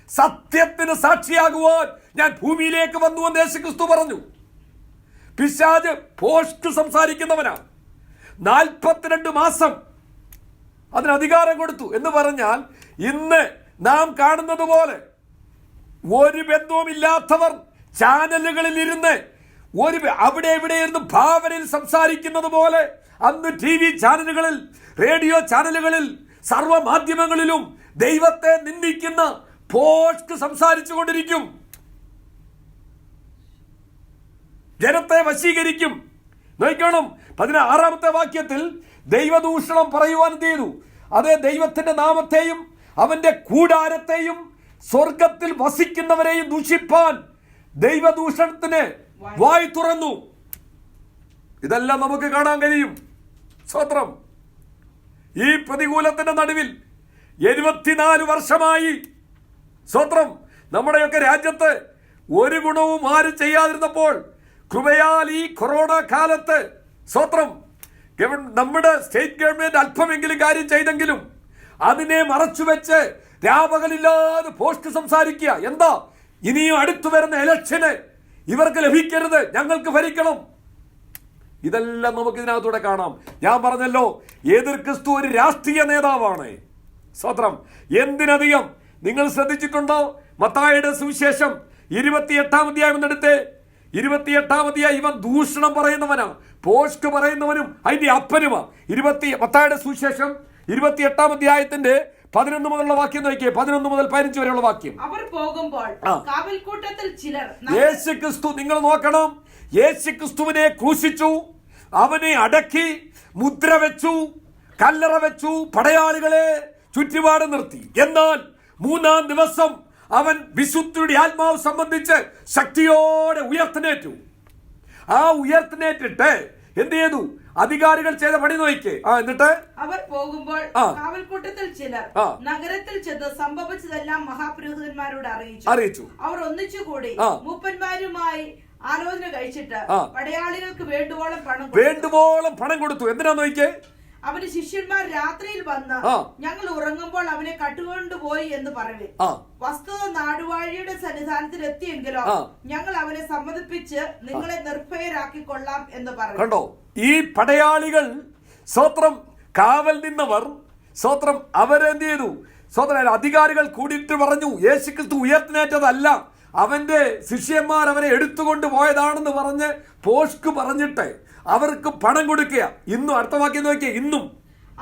സത്യത്തിന് സാക്ഷിയാകുവാൻ ഞാൻ ഭൂമിയിലേക്ക് വന്നു എന്ന് യേശുക്രിസ്തു പറഞ്ഞു. പിശാച് പോസ്റ്റ് സംസാരിക്കുന്നവനാണ്. 42 മാസം അതിന് അധികാരം കൊടുത്തു എന്ന് പറഞ്ഞാൽ ഇന്ന് നാം കാണുന്നത് പോലെ ഒരു ബന്ധവുമില്ലാത്തവർ ചാനലുകളിൽ ഇരുന്ന് അവിടെ ഇവിടെ ഇരുന്ന് ഭാവനയിൽ സംസാരിക്കുന്നത് പോലെ അന്ന് TV ചാനലുകളിൽ, റേഡിയോ ചാനലുകളിൽ, സർവ്വമാധ്യമങ്ങളിലും ദൈവത്തെ നിന്ദിക്കുന്ന പോസ്റ്റ് സംസാരിച്ചു കൊണ്ടിരിക്കും. ജനത്തെ വശീകരിക്കും. നോക്കണം, 16-ാമത്തെ വാക്യത്തിൽ ദൈവദൂഷണം പറയുവാൻ ചെയ്തു. അതേ ദൈവത്തിന്റെ നാമത്തെയും അവന്റെ കൂടാരത്തെയും സ്വർഗത്തിൽ വസിക്കുന്നവരെയും ദൂഷിപ്പാൻ ദൈവദൂഷണത്തിന് വായി തുറന്നു. ഇതെല്ലാം നമുക്ക് കാണാൻ കഴിയും. സ്തോത്രം. ഈ പ്രതികൂലത്തിന്റെ നടുവിൽ 74 വർഷമായി സ്തോത്രം നമ്മുടെയൊക്കെ രാജ്യത്ത് ഒരു ഗുണവും ആരും ചെയ്യാതിരുന്നപ്പോൾ കൃപയാൽ ഈ കൊറോണ കാലത്ത് സ്വത്രം നമ്മുടെ സ്റ്റേറ്റ് ഗവൺമെന്റ് അല്പമെങ്കിലും കാര്യം ചെയ്തെങ്കിലും അതിനെ മറച്ചുവെച്ച് രാപകലില്ലാതെ പോസ്റ്റ് സംസാരിക്കുക. എന്താ? ഇനിയും അടുത്തു വരുന്ന ഇലക്ഷന് ഇവർക്ക് ലഭിക്കരുത്, ഞങ്ങൾക്ക് ഭരിക്കണം. ഇതെല്ലാം നമുക്ക് ഇതിനകത്തൂടെ കാണാം. ഞാൻ പറഞ്ഞല്ലോ, എതിർ ക്രിസ്തു ഒരു രാഷ്ട്രീയ നേതാവാണ്. സ്വത്രം എന്തിനധികം നിങ്ങൾ ശ്രദ്ധിച്ചിട്ടുണ്ടോ? മത്തായിയുടെ സുവിശേഷം 28-ാം അധ്യായം എന്നെടുത്ത് 28-ാം അധ്യായം ഇവൻ ദൂഷണം പറയുന്നവനാ, പോസ്റ്റ് പറയുന്നവനും അതിന്റെ അപ്പനുമാ. മത്തായിയുടെ സുവിശേഷം 28-ാം അധ്യായത്തിന്റെ 11 മുതലുള്ള വാക്യം നോക്കിയേ, 11 മുതൽ 15 വരെയുള്ള വാക്യം. അവർ പോകുമ്പോൾ കാവൽക്കൂട്ടത്തിൽ ചിലർ യേശു ക്രിസ്തു, നിങ്ങൾ നോക്കണം, യേശു ക്രിസ്തുവിനെ ക്രൂശിച്ചു, അവനെ അടക്കി, മുദ്ര വെച്ചു, കല്ലറ വെച്ചു, പടയാളികളെ ചുറ്റുപാട് നിർത്തി. എന്നാൽ 3-ാം ദിവസം അവൻ വിശുദ്ധിയുടെ ആത്മാവ് സംബന്ധിച്ച് ശക്തിയോടെ ഉയർത്തിനേറ്റു. ആ ഉയർത്തിനേറ്റിട്ട് എന്ത് ചെയ്തു? അധികാരികൾ ചെയ്ത പണി നോക്കിക്കേ. എന്നിട്ട് അവർ പോകുമ്പോൾ കാവൽക്കൂട്ടത്തിൽ ചിലർ നഗരത്തിൽ ചെന്ന് സംഭവിച്ചതെല്ലാം മഹാപുരോഹിതന്മാരോട് അറിയിച്ചു. അവർ ഒന്നിച്ചുകൂടി മൂപ്പന്മാരുമായി ആലോചന കഴിച്ചിട്ട് പടയാളികൾക്ക് വേണ്ടുവോളം പണം കൊടുത്തു. എന്തിനാ നോക്കിക്കേ? അവന് ശിഷ്യന്മാർ രാത്രിയിൽ വന്ന് ഞങ്ങൾ ഉറങ്ങുമ്പോൾ അവനെ കട്ടുകൊണ്ടുപോയി എന്ന് പറവേ, വസ്തുത നാടുവാഴിയുടെ സന്നിധാനത്തിൽ എത്തിയെങ്കിലോ ഞങ്ങൾ അവനെ സമ്മതിപ്പിച്ച് നിങ്ങളെ നിർഭയരാക്കിക്കൊള്ളാം എന്ന് പറഞ്ഞു. കണ്ടോ, ഈ പടയാളികൾ സ്വത്രം കാവൽ നിന്നവർ സ്വത്രം അവരെന്ത് ചെയ്തു? സ്വത്രം അധികാരികൾ കൂടിയിട്ട് പറഞ്ഞു, യേശുക്രിസ്തു ഉയർത്തിനേറ്റതല്ല, അവന്റെ ശിഷ്യന്മാർ അവരെ എടുത്തുകൊണ്ട് പോയതാണെന്ന് പറഞ്ഞ് പോഷ്ക്ക് പറഞ്ഞിട്ട് അവർക്ക് പണം കൊടുക്കുക. ഇന്നും അടുത്ത വാക്യം നോക്കിയേ, ഇന്നും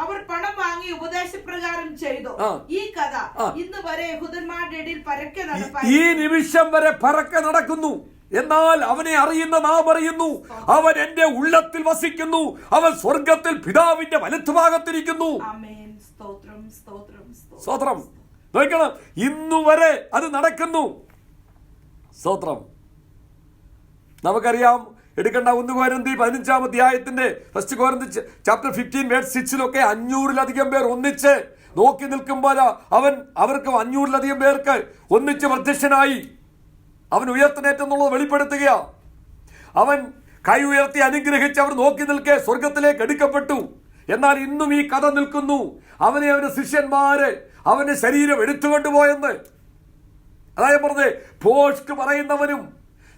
അവർ പണം വാങ്ങി ഉപദേശപ്രകാരം ചെയ്തു. ഈ കഥ ഇന്ന് വരെ യഹൂദന്മാരുടെ ഇടയിൽ പരക്കെ നടപ്പായി, ഈ നിമിഷം വരെ പരക്കെ നടക്കുന്നു. എന്നാൽ അവനെ അറിയുന്ന നാം അറിയുന്നു, അവൻ എന്റെ ഉള്ളത്തിൽ വസിക്കുന്നു, അവൻ സ്വർഗത്തിൽ പിതാവിന്റെ വലത്തുഭാഗത്തിരിക്കുന്നു. സ്തോത്രം. നോക്കണം, ഇന്നുവരെ അത് നടക്കുന്നു. സ്തോത്രം. നമുക്കറിയാം, എടുക്കേണ്ട 1 കൊരിന്ത്യർ 15-ാം അധ്യായത്തിന്റെ 1 കൊരിന്ത്യർ ചാപ്റ്റർ 15 വേഴ്സ് 6-ലൊക്കെ 500-ലധികം പേർ ഒന്നിച്ച് നോക്കി നിൽക്കുമ്പോൾ അവർക്ക് 500-ലധികം പേർക്ക് ഒന്നിച്ച് പ്രത്യക്ഷനായി. അവൻ ഉയർത്തിനേറ്റെന്നുള്ളത് വെളിപ്പെടുത്തുക. അവൻ കൈ ഉയർത്തി അനുഗ്രഹിച്ച് അവർ നോക്കി നിൽക്കെ സ്വർഗത്തിലേക്ക് എടുക്കപ്പെട്ടു. എന്നാൽ ഇന്നും ഈ കഥ നിൽക്കുന്നു. അവന്റെ ശിഷ്യന്മാര് അവന്റെ ശരീരം എടുത്തുകൊണ്ടുപോയെന്ന്. അതായത് പറഞ്ഞേ, പോഷ്ക്ക് പറയുന്നവനും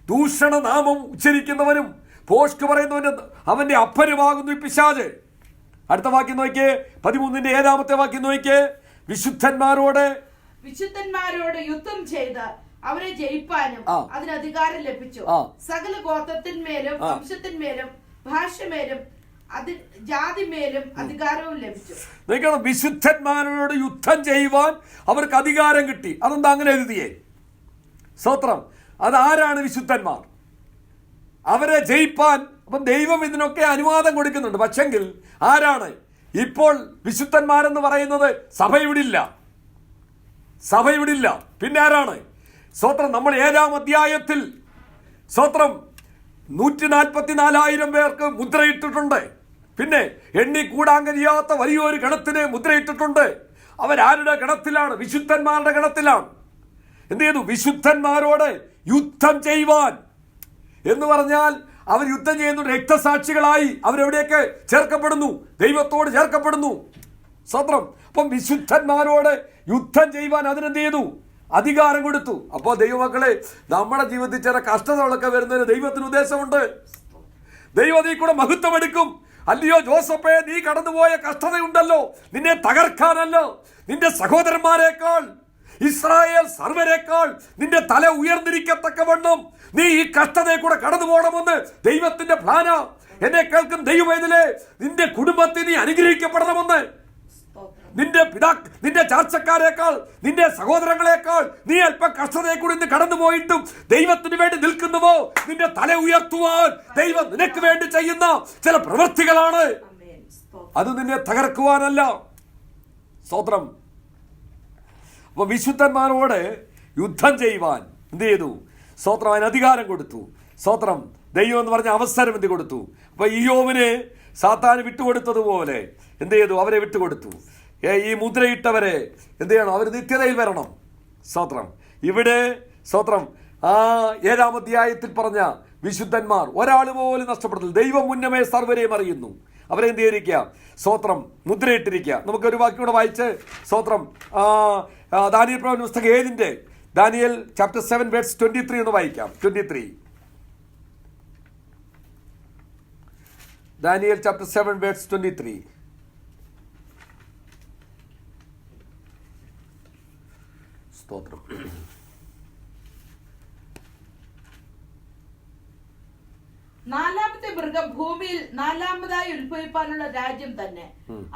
ദൂഷണ നാമം ഉച്ചരിക്കുന്നവനും പോഷ്ക്ക് പറയുന്നവനും അവന്റെ അപ്പനുമാകുന്നു ഈ പിശാച്. അടുത്ത വാക്യം നോക്കിയേ, 13-ന്റെ 7-ാമത്തെ വാക്യം നോക്കിയേ. വിശുദ്ധന്മാരോട് യുദ്ധം ചെയ്ത് അവരെ ജയിപ്പാനും അതിന് അധികാരം ലഭിച്ചു. സകല ഗോത്രത്തിന്മേലും വംശത്തിന്മേലും ഭാഷമേലും ജാതിമേലും അധികാരവും ലഭിച്ചു. നോക്കണം, വിശുദ്ധന്മാരോട് യുദ്ധം ചെയ്യുവാൻ അവർക്ക് അധികാരം കിട്ടി. അതെന്താ അങ്ങനെ എഴുതിയേ? സ്തോത്രം. അതാരാണ് വിശുദ്ധന്മാർ? അവരെ ജയിപ്പാൻ അപ്പം ദൈവം ഇതിനൊക്കെ അനുവാദം കൊടുക്കുന്നുണ്ട്. പക്ഷെങ്കിൽ ആരാണ് ഇപ്പോൾ വിശുദ്ധന്മാരെന്ന് പറയുന്നത്? സഭയിവിടില്ല. പിന്നെ ആരാണ്? സ്തോത്രം. നമ്മൾ 7-ാം അധ്യായത്തിൽ സ്തോത്രം 144,000 പേർക്ക് മുദ്രയിട്ടിട്ടുണ്ട്. പിന്നെ എണ്ണിക്കൂടാൻ കഴിയാത്ത വലിയൊരു ഗണത്തിന് മുദ്രയിട്ടിട്ടുണ്ട്. അവരാരുടെ ഗണത്തിലാണ്? വിശുദ്ധന്മാരുടെ ഗണത്തിലാണ്. എന്ത് ചെയ്തു? വിശുദ്ധന്മാരോട് യുദ്ധം ചെയ്യുവാൻ എന്ന് പറഞ്ഞാൽ അവർ യുദ്ധം ചെയ്യുന്ന രക്തസാക്ഷികളായി അവരെവിടെയൊക്കെ ചേർക്കപ്പെടുന്നു? ദൈവത്തോട് ചേർക്കപ്പെടുന്നു. സ്വത്രം. അപ്പം വിശുദ്ധന്മാരോട് യുദ്ധം ചെയ്യുവാൻ അതിനെന്ത് ചെയ്തു? അധികാരം കൊടുത്തു. അപ്പോൾ ദൈവമക്കളെ, നമ്മുടെ ജീവിതത്തിൽ ചില കഷ്ടതകളൊക്കെ വരുന്നതിന് ദൈവത്തിന് ഉദ്ദേശമുണ്ട്. ദൈവം നീ കൂടെ മഹത്വം എടുക്കും. അല്ലയോ ജോസഫേ, നീ കടന്നുപോയ കഷ്ടതയുണ്ടല്ലോ, നിന്നെ തകർക്കാനല്ലോ, നിന്റെ സഹോദരന്മാരെക്കാൾ ഇസ്രായേൽ സർവ്വരെക്കാൾ നിന്റെ തല ഉയർന്നിരിക്കത്തക്കവണ്ണം നീ ഈ കഷ്ടതയെ കൂടെ കടന്നു പോകണമെന്ന് ദൈവത്തിന്റെ പ്ലാനാ. എന്നെ കേൾക്കും ദൈവവേദനേ, നിന്റെ കുടുംബത്തിൽ നീ അനുഗ്രഹിക്കപ്പെടണമെന്ന്. നിന്റെ ചാർച്ചക്കാരേക്കാൾ, നിന്റെ സഹോദരങ്ങളെക്കാൾ നീ അല്പം കഷ്ടതയെ കൂടി ഇന്ന് കടന്നുപോയിട്ടും ദൈവത്തിന് വേണ്ടി നിൽക്കുന്നുവോ? നിന്റെ തല ഉയർത്തുവാൻ ദൈവം നിനക്ക് വേണ്ടി ചെയ്യുന്ന ചില പ്രവൃത്തികളാണ്. അത് നിന്നെ തകർക്കുവാനല്ല. സ്തോത്രം. അപ്പൊ വിശുദ്ധന്മാരോട് യുദ്ധം ചെയ്യുവാൻ എന്ത് ചെയ്തു? സ്തോത്രം. അതിന് അധികാരം കൊടുത്തു. സ്തോത്രം. ദൈവം എന്ന് പറഞ്ഞ അവസരം എന്ത് കൊടുത്തു? അപ്പൊ ഇയ്യോബിന് സാത്താന് വിട്ടുകൊടുത്തതുപോലെ എന്ത് ചെയ്തു? അവരെ വിട്ടുകൊടുത്തു. ഈ മുദ്രയിട്ടവരെ എന്ത് ചെയ്യണം? അവർ നിത്യതയിൽ വരണം. സ്തോത്രം. ഇവിടെ സ്തോത്രം. 7-ാം അധ്യായത്തിൽ പറഞ്ഞ വിശുദ്ധന്മാർ ഒരാൾ പോലും നഷ്ടപ്പെടുത്തില്ല. ദൈവം മുന്നമേ സർവരെയും അറിയുന്നു. അവരെ എന്ത് ചെയ്തിരിക്കുക? സ്തോത്രം, മുദ്രയിട്ടിരിക്കുക. നമുക്കൊരു വാക്യം വായിച്ച് സ്തോത്രം, ദാനിയേൽ പ്രവചന പുസ്തകം 7 ദാനിയേൽ ചാപ്റ്റർ 7 വേഴ്സ് 23 ഒന്ന് വായിക്കാം. 23 ദാനിയേൽ ചാപ്റ്റർ 7 വേഴ്സ് 23. സ്തോത്രം. നാലാമത്തെ മൃഗം ഭൂമിയിൽ നാലാമതായി ഉത്ഭവിപ്പാനുള്ള രാജ്യം തന്നെ.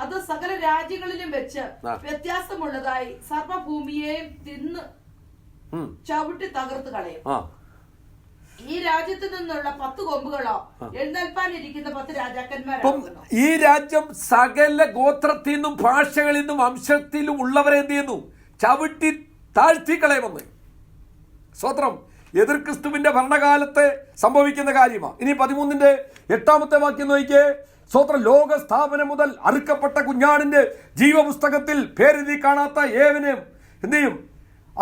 അത് സകല രാജ്യങ്ങളിലും വെച്ച് വ്യത്യാസമുള്ളതായി സർവഭൂമിയെയും തിന്ന് ചവിട്ടി തകർത്ത് കളയും. ഈ രാജ്യത്ത് നിന്നുള്ള 10 കൊമ്പുകളോ എഴുന്നേൽപ്പാനിരിക്കുന്ന 10 രാജാക്കന്മാരാകുന്നു. ഈ രാജ്യം സകല ഗോത്രത്തിൽ നിന്നും ഭാഷകളിൽ നിന്നും വംശത്തിലും ഉള്ളവരെ എന്ത് ചെയ്യുന്നു? ചവിട്ടി താഴ്ത്തിക്കളയുമെന്ന്. സ്തോത്രം. എതിർ ക്രിസ്തുവിന്റെ ഭരണകാലത്ത് സംഭവിക്കുന്ന കാര്യമാണ്. ഇനി 13-8 വാക്യം നോക്കിയേ. സ്തോത്രം. ലോക സ്ഥാപനം മുതൽ അറുക്കപ്പെട്ട കുഞ്ഞാടിന്റെ ജീവപുസ്തകത്തിൽ പേരെഴുതി കാണാത്ത ഏവനും എന്ത് ചെയ്യും?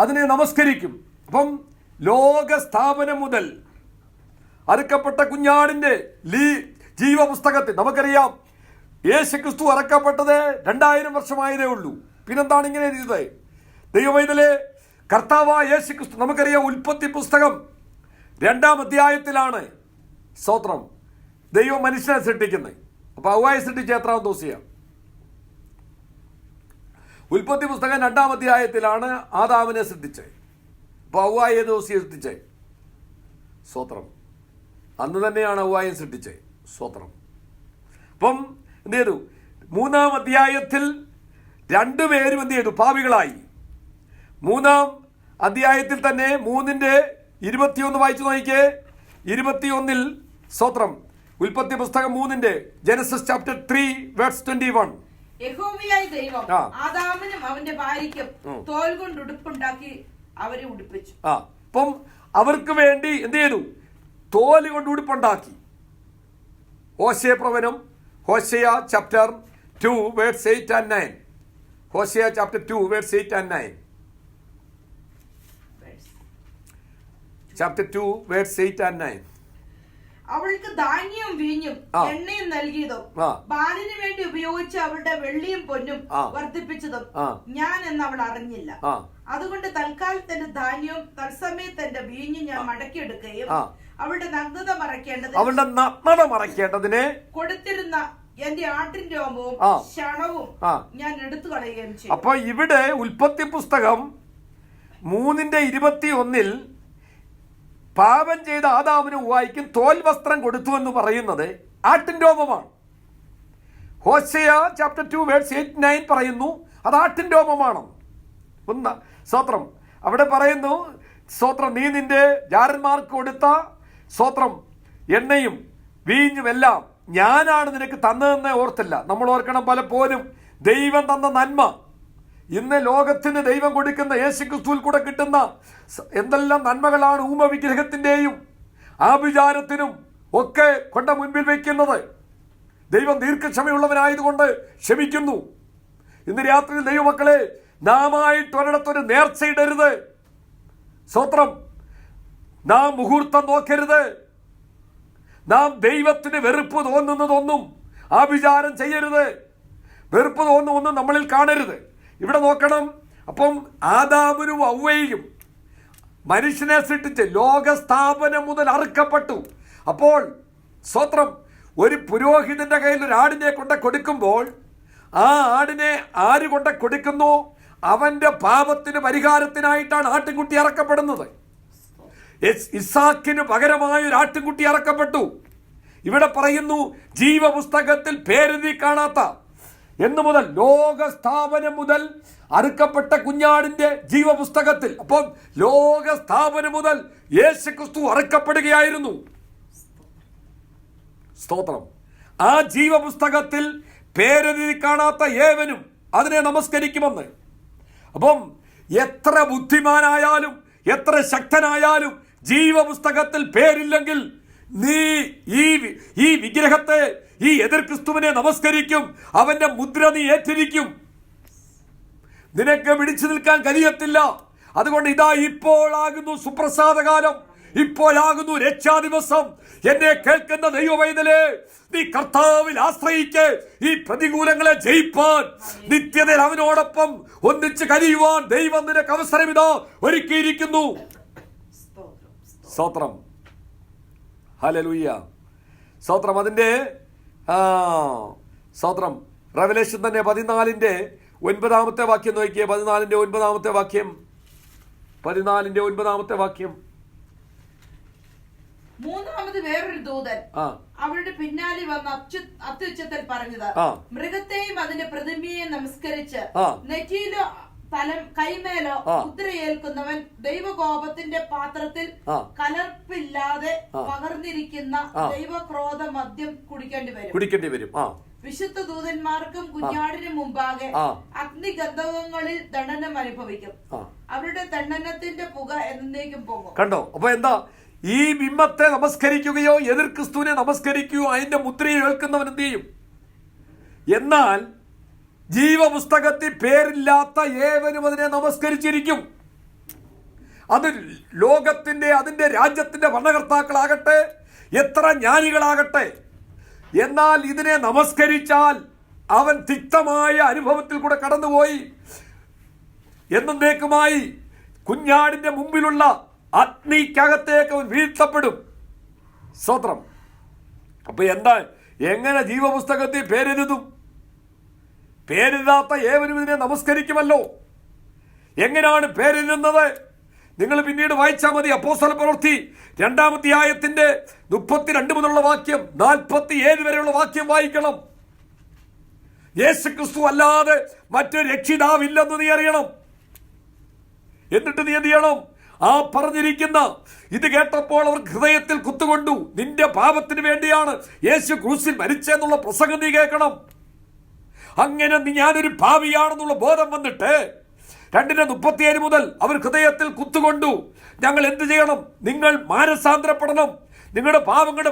അതിനെ നമസ്കരിക്കും. അപ്പം ലോക സ്ഥാപനം മുതൽ അറുക്കപ്പെട്ട കുഞ്ഞാടിന്റെ ജീവപുസ്തകത്തിൽ നമുക്കറിയാം യേശു ക്രിസ്തു അറക്കപ്പെട്ടത് 2000 വർഷമായതേ ഉള്ളൂ. പിന്നെന്താണ് ഇങ്ങനെ എഴുതിയത്? ദൈവമൈതലേ, കർത്താവായ യേശു ക്രിസ്തു, നമുക്കറിയാം ഉൽപ്പത്തി പുസ്തകം 2-ാം അധ്യായത്തിലാണ് സ്തോത്രം ദൈവം മനുഷ്യനെ സൃഷ്ടിക്കുന്നത്. അപ്പൊ ഹവ്വായെ സൃഷ്ടിച്ച എത്രാം ദിവസം? ഉൽപ്പത്തി പുസ്തകം 2-ാം അധ്യായത്തിലാണ് ആദാമിനെ സൃഷ്ടിച്ചത്. അപ്പൊ ഹവ്വായെ ദിവസം സൃഷ്ടിച്ചത്? സ്തോത്രം. അന്ന് തന്നെയാണ് ഹവ്വായെ സൃഷ്ടിച്ചത്. സ്തോത്രം. അപ്പം എന്ത് ചെയ്തു? 3-ാം അധ്യായത്തിൽ രണ്ടുപേരും എന്ത് ചെയ്തു? പാപികളായി. 3-ാം അധ്യായത്തിൽ തന്നെ 3-21 വായിച്ചു നോക്കിയേ. 21 സ്തോത്രം. ഉൽപ്പത്തി പുസ്തകം 3 ജനസിസ് ചാപ്റ്റർ 3 വേഴ്സ് 21. യഹോവയായ ദൈവം ആദാമിനും അവന്റെ ഭാര്യയ്ക്കും തോൽ കൊണ്ട് ഉടുപ്പുണ്ടാക്കി അവരെ ഉടുപ്പിച്ചു. അപ്പം അവർക്ക് വേണ്ടി എന്ത് ചെയ്തു? തോല് കൊണ്ട് ഉടുപ്പുണ്ടാക്കി. ഹോശേയ പ്രവചനം ഹോശേയ ചാപ്റ്റർ 2 വേഴ്സ് 8 and 9. ഹോശേയ chapter 2 verse 8 and 9. Chapter 2 verse 8 and 9. അവൾക്ക് ധാന്യവും വീഞ്ഞും എണ്ണയും നൽകിയതും ബാലിന് വേണ്ടി ഉപയോഗിച്ച് അവളുടെ വെള്ളിയും പൊന്നും വർദ്ധിപ്പിച്ചതും ഞാൻ എന്ന് അവൾ അറിഞ്ഞില്ല. അതുകൊണ്ട് തൽക്കാലത്തിന്റെ ധാന്യവും തത്സമയത്ത് എന്റെ വീഞ്ഞും ഞാൻ മടക്കിയെടുക്കുകയും അവളുടെ നഗ്നത മറയ്ക്കേണ്ടതിന് കൊടുത്തിരുന്ന എന്റെ ആട്ടിൻ രോമവും ശണവും ഞാൻ എടുത്തു കളയുകയും ചെയ്യും. അപ്പൊ ഇവിടെ ഉൽപ്പത്തി പുസ്തകം 3-21 പാപം ചെയ്ത ആദാമിന് ഹവ്വായ്ക്കും തോൽ വസ്ത്രം കൊടുത്തു എന്ന് പറയുന്നത് ആട്ടിൻ രോമമാണ്. ഹോശേയ ചാപ്റ്റർ 2 വേഴ്സ് 8-9 പറയുന്നു അത് ആട്ടിൻ രോമമാണ്. സ്തോത്രം. അവിടെ പറയുന്നു സ്തോത്രം, നീ നിന്റെ ജാരന്മാർക്ക് കൊടുത്ത സ്തോത്രം എണ്ണയും വീഞ്ഞും എല്ലാം ഞാനാണ് നിനക്ക് തന്നതെന്ന് ഓർത്തില്ല. നമ്മൾ ഓർക്കണം പലപ്പോഴും ദൈവം തന്ന നന്മ. ഇന്ന് ലോകത്തിന് ദൈവം കൊടുക്കുന്ന യേശു ക്രിസ്തുവിൽ കൂടെ കിട്ടുന്ന എന്തെല്ലാം നന്മകളാണ് ഊമവിഗ്രഹത്തിന്റെയും ആഭിചാരത്തിനും ഒക്കെ കൊണ്ട് മുൻപിൽ വയ്ക്കുന്നത്. ദൈവം ദീർഘക്ഷമയുള്ളവനായതുകൊണ്ട് ക്ഷമിക്കുന്നു. ഇന്ന് രാത്രി ദൈവമക്കളെ, നാമായിട്ട് ഒരിടത്തൊരു നേർച്ചയിടരുത്. സ്തോത്രം. നാം മുഹൂർത്തം നോക്കരുത്. നാം ദൈവത്തിന് വെറുപ്പ് തോന്നുന്നതൊന്നും ആഭിചാരം ചെയ്യരുത്. വെറുപ്പ് തോന്നുന്നൊന്നും നമ്മളിൽ കാണരുത്. ഇവിടെ നോക്കണം. അപ്പം ആദാമിനും ഹവ്വയും മനുഷ്യനെ സൃഷ്ടിച്ച് ലോകസ്ഥാപനം മുതൽ അറുക്കപ്പെട്ടു. അപ്പോൾ സ്തോത്രം, ഒരു പുരോഹിതന്റെ കയ്യിൽ ഒരു ആടിനെ കൊണ്ട് കൊടുക്കുമ്പോൾ ആ ആടിനെ ആര് കൊണ്ട് കൊടുക്കുന്നു? അവന്റെ പാപത്തിന് പരിഹാരത്തിനായിട്ടാണ് ആട്ടിൻകുട്ടി അറക്കപ്പെടുന്നത്. ഇസാക്കിന് പകരമായ ഒരു ആട്ടിൻകുട്ടി അറക്കപ്പെട്ടു. ഇവിടെ പറയുന്നു ജീവപുസ്തകത്തിൽ പേരെഴുതി കാണാത്ത എന്ന് മുതൽ ലോകസ്ഥാപനം മുതൽ അറുക്കപ്പെട്ട കുഞ്ഞാടിന്റെ ജീവപുസ്തകത്തിൽ. അപ്പോൾ ലോകസ്ഥാപനം മുതൽ യേശു ക്രിസ്തു അറുക്കപ്പെടുകയായിരുന്നു. സ്തോത്രം. ആ ജീവപുസ്തകത്തിൽ പേരെഴുതി കാണാത്ത ഏവനും അതിനെ നമസ്കരിക്കുമെന്ന്. അപ്പം എത്ര ബുദ്ധിമാനായാലും എത്ര ശക്തനായാലും ജീവപുസ്തകത്തിൽ പേരില്ലെങ്കിൽ നീ ഈ വിഗ്രഹത്തെ, ഈ എതിർ ക്രിസ്തുവിനെ നമസ്കരിക്കും. അവന്റെ മുദ്ര നീ ഏറ്റിരിക്കും. നിനക്ക് പിടിച്ചു നിൽക്കാൻ കഴിയത്തില്ല. അതുകൊണ്ട് ഇതാ ഇപ്പോഴാകുന്നു സുപ്രസാദകാലം, ഇപ്പോഴാകുന്നു രക്ഷാദിവസം. എന്നെ കേൾക്കുന്ന ദൈവവൈതലേ, നീ കർത്താവിൽ ആശ്രയിക്ക്. ഈ പ്രതികൂലങ്ങളെ ജയിപ്പാൻ, നിത്യതയിൽ അവനോടൊപ്പം ഒന്നിച്ച് കഴിയുവാൻ ദൈവം നിനക്ക് അവസരം ഇതാ ഒരുക്കിയിരിക്കുന്നു. സ്തോത്രം, ഹല്ലേലൂയ, സ്തോത്രം. അതിന്റെ സ്തോത്രം. റെവലേഷൻ തന്നെ 14:9 വാക്യം നോക്കിയേ. 14:9 വാക്യം. 14:9 മൂന്നാമത് വേറൊരു ദൂതൻ അവരുടെ പിന്നാലെ വന്ന് അത്യുച്ചത്തിൽ പറഞ്ഞത്, മൃഗത്തെയും അതിന്റെ പ്രതിമയെയും നമസ്കരിച്ച് നെറ്റിയിലോ കൈമേലോ മുദ്രയേൽക്കുന്നവൻ ദൈവകോപത്തിന്റെ പാത്രത്തിൽ കലർപ്പില്ലാതെ പകർന്നിരിക്കുന്ന ദൈവക്രോധ മദ്യം കുടിക്കേണ്ടി വരും. വിശുദ്ധ ദൂതന്മാർക്കും കുഞ്ഞാടിനും മുമ്പാകെ അഗ്നിഗന്ധകങ്ങളിൽ ദണ്ഡനം അനുഭവിക്കും. അവരുടെ ദണ്ഡനത്തിന്റെ പുക എന്നേക്കും പോകും. കണ്ടോ? അപ്പൊ എന്താ, ഈ ബിംബത്തെ നമസ്കരിക്കുകയോ എതിർ ക്രിസ്തുവിനെ നമസ്കരിക്കുകയോ അതിന്റെ മുദ്രയെ ഏൽക്കുന്നവൻ എന്ത് ചെയ്യും? എന്നാൽ ജീവപുസ്തകത്തിൽ പേരില്ലാത്ത ഏവനും അതിനെ നമസ്കരിച്ചിരിക്കും. അത് ലോകത്തിന്റെ, അതിന്റെ രാജ്യത്തിന്റെ ഭരണകർത്താക്കളാകട്ടെ, എത്ര ജ്ഞാനികളാകട്ടെ, എന്നാൽ ഇതിനെ നമസ്കരിച്ചാൽ അവൻ തിക്തമായ അനുഭവത്തിൽ കൂടെ കടന്നുപോയി എന്നേക്കുമായി കുഞ്ഞാടിന്റെ മുമ്പിലുള്ള അഗ്നിക്കകത്തേക്ക് അവൻ വീഴ്ത്തപ്പെടും. സ്തോത്രം. അപ്പൊ എന്താ, എങ്ങനെ ജീവപുസ്തകത്തിൽ പേരെഴുതും? പേരെഴുതാത്ത ഏവരും ഇതിനെ നമസ്കരിക്കുമല്ലോ. എങ്ങനെയാണ് പേരെഴുതുന്നത്? നിങ്ങൾ പിന്നീട് വായിച്ചാൽ മതി. അപ്പോസ്തല പ്രവൃത്തി 2-ാം അധ്യായത്തിന്റെ 32 മുതലുള്ള വാക്യം 47 വരെയുള്ള വാക്യം വായിക്കണം. യേശുക്രിസ്തു അല്ലാതെ മറ്റൊരു രക്ഷിതാവില്ലെന്ന് നീ അറിയണം. എന്നിട്ട് നീ എന്ത് ചെയ്യണം? ആ പറഞ്ഞിരിക്കുന്ന ഇത് കേട്ടപ്പോൾ അവർ ഹൃദയത്തിൽ കുത്തുകൊണ്ടു. നിന്റെ പാപത്തിന് വേണ്ടിയാണ് യേശു ക്രൂശിൽ മരിച്ചെന്നുള്ള പ്രസംഗം നീ കേൾക്കണം. അങ്ങനെ ഞാനൊരു പാപിയാണെന്നുള്ള ബോധം വന്നിട്ട് 2:37 മുതൽ അവർ ഹൃദയത്തിൽ കുത്തുകൊണ്ടു. ഞങ്ങൾ എന്ത് ചെയ്യണം? നിങ്ങൾ മാനസാന്തരപ്പെടണം. നിങ്ങളുടെ പാപങ്ങളുടെ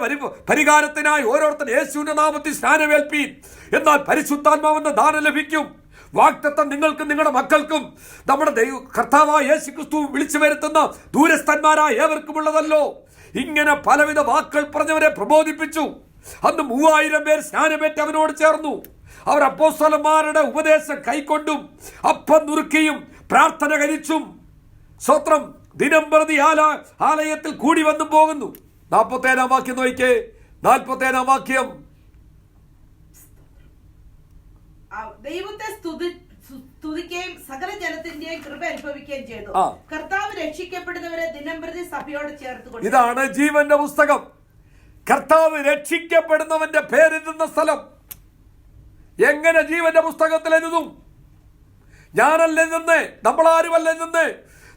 പരിഹാരത്തിനായി ഓരോരുത്തർ യേശുവിന്റെ നാമത്തിൽ സ്നാനമേൽപ്പീൻ, എന്നാൽ പരിശുദ്ധാത്മാവെന്ന ദാനം ലഭിക്കും. വാഗ്ദത്തം നിങ്ങൾക്കും നിങ്ങളുടെ മക്കൾക്കും നമ്മുടെ കർത്താവായ യേശു ക്രിസ്തു വിളിച്ചു വരുത്തുന്ന ദൂരസ്ഥന്മാരായ ഏവർക്കുമുള്ളതല്ലോ. ഇങ്ങനെ പലവിധ വാക്കുകൾ പറഞ്ഞവരെ പ്രബോധിപ്പിച്ചു. അന്ന് 3000 പേർ സ്നാനമേറ്റ് അവനോട് ചേർന്നു. അവർ അപ്പോസ്തലന്മാരുടെ ഉപദേശം കൈക്കൊണ്ടും അപ്പം നുറുക്കിയും പ്രാർത്ഥന കഴിച്ചും സ്തോത്രം ദിനം പ്രതി ആലയത്തിൽ കൂടി വന്നും പോകുന്നു. 47-ാം വാക്യം നോക്കിക്കേ. 47-ാം വാക്യം. ദൈവത്തെ സ്തുതിക്കുകയും സകല ജനത്തിന്റെയും കൃപ അനുഭവിക്കുകയും ചെയ്തു. കർത്താവ് രക്ഷിക്കപ്പെടുന്നവരെ ദിനം പ്രതി സഭയോട് ചേർത്ത്. ഇതാണ് ജീവന്റെ പുസ്തകം. കർത്താവ് രക്ഷിക്കപ്പെടുന്നവന്റെ പേരെഴുതുന്ന സ്ഥലം. എങ്ങനെ ജീവന്റെ പുസ്തകത്തിൽ എഴുതും? ഞാനല്ല എഴുതുന്നേ, നമ്മളാരുമല്ല എഴുതുന്നേ.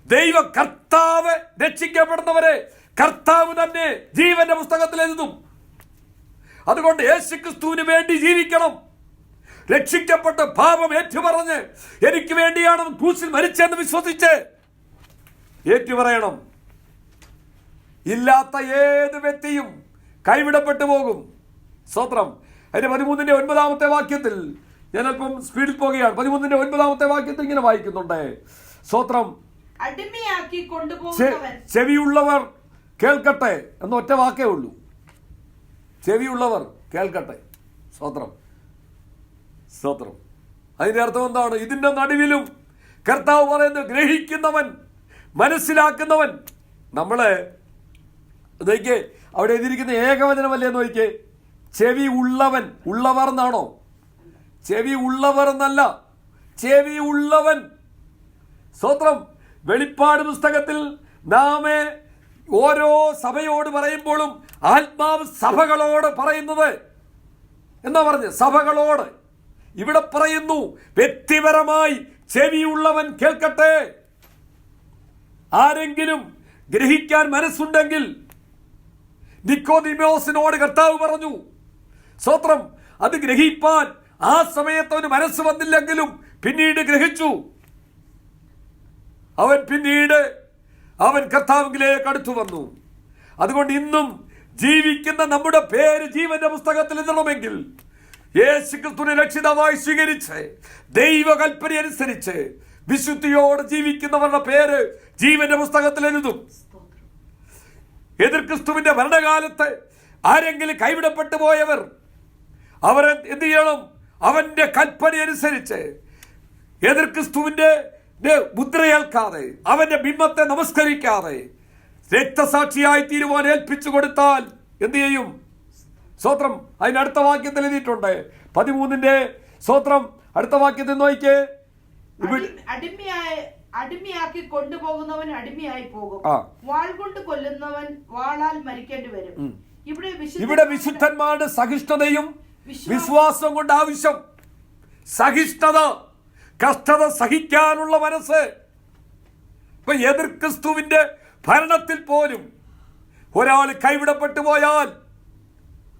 ദൈവ കർത്താവ് രക്ഷിക്കപ്പെടുന്നവരെ കർത്താവ് തന്നെ ജീവന്റെ പുസ്തകത്തിൽ എഴുതും. അതുകൊണ്ട് യേശുക്രിസ്തുവിന് വേണ്ടി ജീവിക്കണം. രക്ഷിക്കപ്പെട്ട് പാപം ഏറ്റുപറഞ്ഞ് എനിക്ക് വേണ്ടിയാണ് ക്രൂശിൽ മരിച്ചെന്ന് വിശ്വസിച്ച് ഏറ്റുപറയണം. ഇല്ലാത്ത ഏത് വ്യക്തിയും കൈവിടപ്പെട്ടു പോകും. സ്തോത്രം. അതിന്റെ 13-ാമത്തെ വാക്യത്തിൽ ഞാൻ അല്പം സ്പീഡിൽ പോകുകയാണ്. 13-ാമത്തെ വാക്യത്തിൽ ഇങ്ങനെ വായിക്കുന്നുണ്ട്. സ്തോത്രം. അടിമയാക്കി കൊണ്ടുപോകുന്നവൻ ചെവിയുള്ളവർ കേൾക്കട്ടെ എന്ന ഒറ്റ വാക്കേ ഉള്ളൂ. ചെവിയുള്ളവർ കേൾക്കട്ടെ. സ്തോത്രം, സ്തോത്രം. അതിന്റെ അർത്ഥം എന്താണ്? ഇതിന്റെ നടുവിലും കർത്താവ് പറയുന്നത് ഗ്രഹിക്കുന്നവൻ, മനസ്സിലാക്കുന്നവൻ. നമ്മളെ നോക്കിയേ, അവിടെ എഴുതിയിരിക്കുന്ന ഏകവചനമല്ലേ നോക്കിയേ. ചെവി ഉള്ളവൻ. ഉള്ളവർ എന്നാണോ? ചെവി ഉള്ളവർ എന്നല്ല, ചെവി ഉള്ളവൻ. സ്തോത്രം. വെളിപ്പാട് പുസ്തകത്തിൽ നാം ഓരോ സഭയോട് പറയുമ്പോഴും ആത്മാവ് സഭകളോട് പറയുന്നത് എന്നാ പറഞ്ഞ്? സഭകളോട്. ഇവിടെ പറയുന്നു വ്യക്തിപരമായി ചെവിയുള്ളവൻ കേൾക്കട്ടെ. ആരെങ്കിലും ഗ്രഹിക്കാൻ മനസ്സുണ്ടെങ്കിൽ, നിക്കോദിമോസിനോട് കർത്താവ് പറഞ്ഞു. സ്തോത്രം. അത് ഗ്രഹിപ്പാൻ ആ സമയത്ത് അവന് മനസ്സ് വന്നില്ലെങ്കിലും പിന്നീട് ഗ്രഹിച്ചു. അവൻ കർത്താവിലേക്ക് അടുത്തു വന്നു. അതുകൊണ്ട് ഇന്നും ജീവിക്കുന്ന നമ്മുടെ പേര് ജീവന്റെ പുസ്തകത്തിൽ എഴുതണമെങ്കിൽ യേശുക്രിസ്തുവിനെ രക്ഷിതാവായി സ്വീകരിച്ച് ദൈവകൽപ്പന അനുസരിച്ച് വിശുദ്ധിയോട് ജീവിക്കുന്നവരുടെ പേര് ജീവന്റെ പുസ്തകത്തിൽ എഴുതും. എതിർ ക്രിസ്തുവിന്റെ ഭരണകാലത്ത് ആരെങ്കിലും കൈവിടപ്പെട്ടു പോയവർ, അവരെ എന്ത് ചെയ്യണം? അവന്റെ കൽപ്പന അനുസരിച്ച് എതിർ ക്രിസ്തുവിന്റെ മുദ്രയേൽക്കാതെ, അവന്റെ ബിംബത്തെ നമസ്കരിക്കാതെ രക്തസാക്ഷിയായി തീരുവാൻ ഏൽപ്പിച്ചു കൊടുത്താൽ എന്ത് ചെയ്യും? സ്തോത്രം. അതിനടുത്ത വാക്യത്തിൽ എഴുതിയിട്ടുണ്ട് 13 സ്തോത്രം. അടുത്ത വാക്യത്തിൽ നോക്കിയേ. അടിമയാക്കി കൊണ്ടുപോകുന്നവൻ അടിമയായി പോകും, വാൾ കൊണ്ട് കൊല്ലുന്നവൻ വാളാൽ മരിക്കേണ്ടി വരും. ഇവിടെ വിശുദ്ധന്മാരുടെ സഹിഷ്ണുതയും വിശ്വാസം കൊണ്ട് ആവശ്യം. സഹിഷ്ണുത, കഷ്ടത സഹിക്കാനുള്ള മനസ്സ്. ഇപ്പൊ എതിർ ക്രിസ്തുവിന്റെ ഭരണത്തിൽ പോലും ഒരാൾ കൈവിടപ്പെട്ടു പോയാൽ,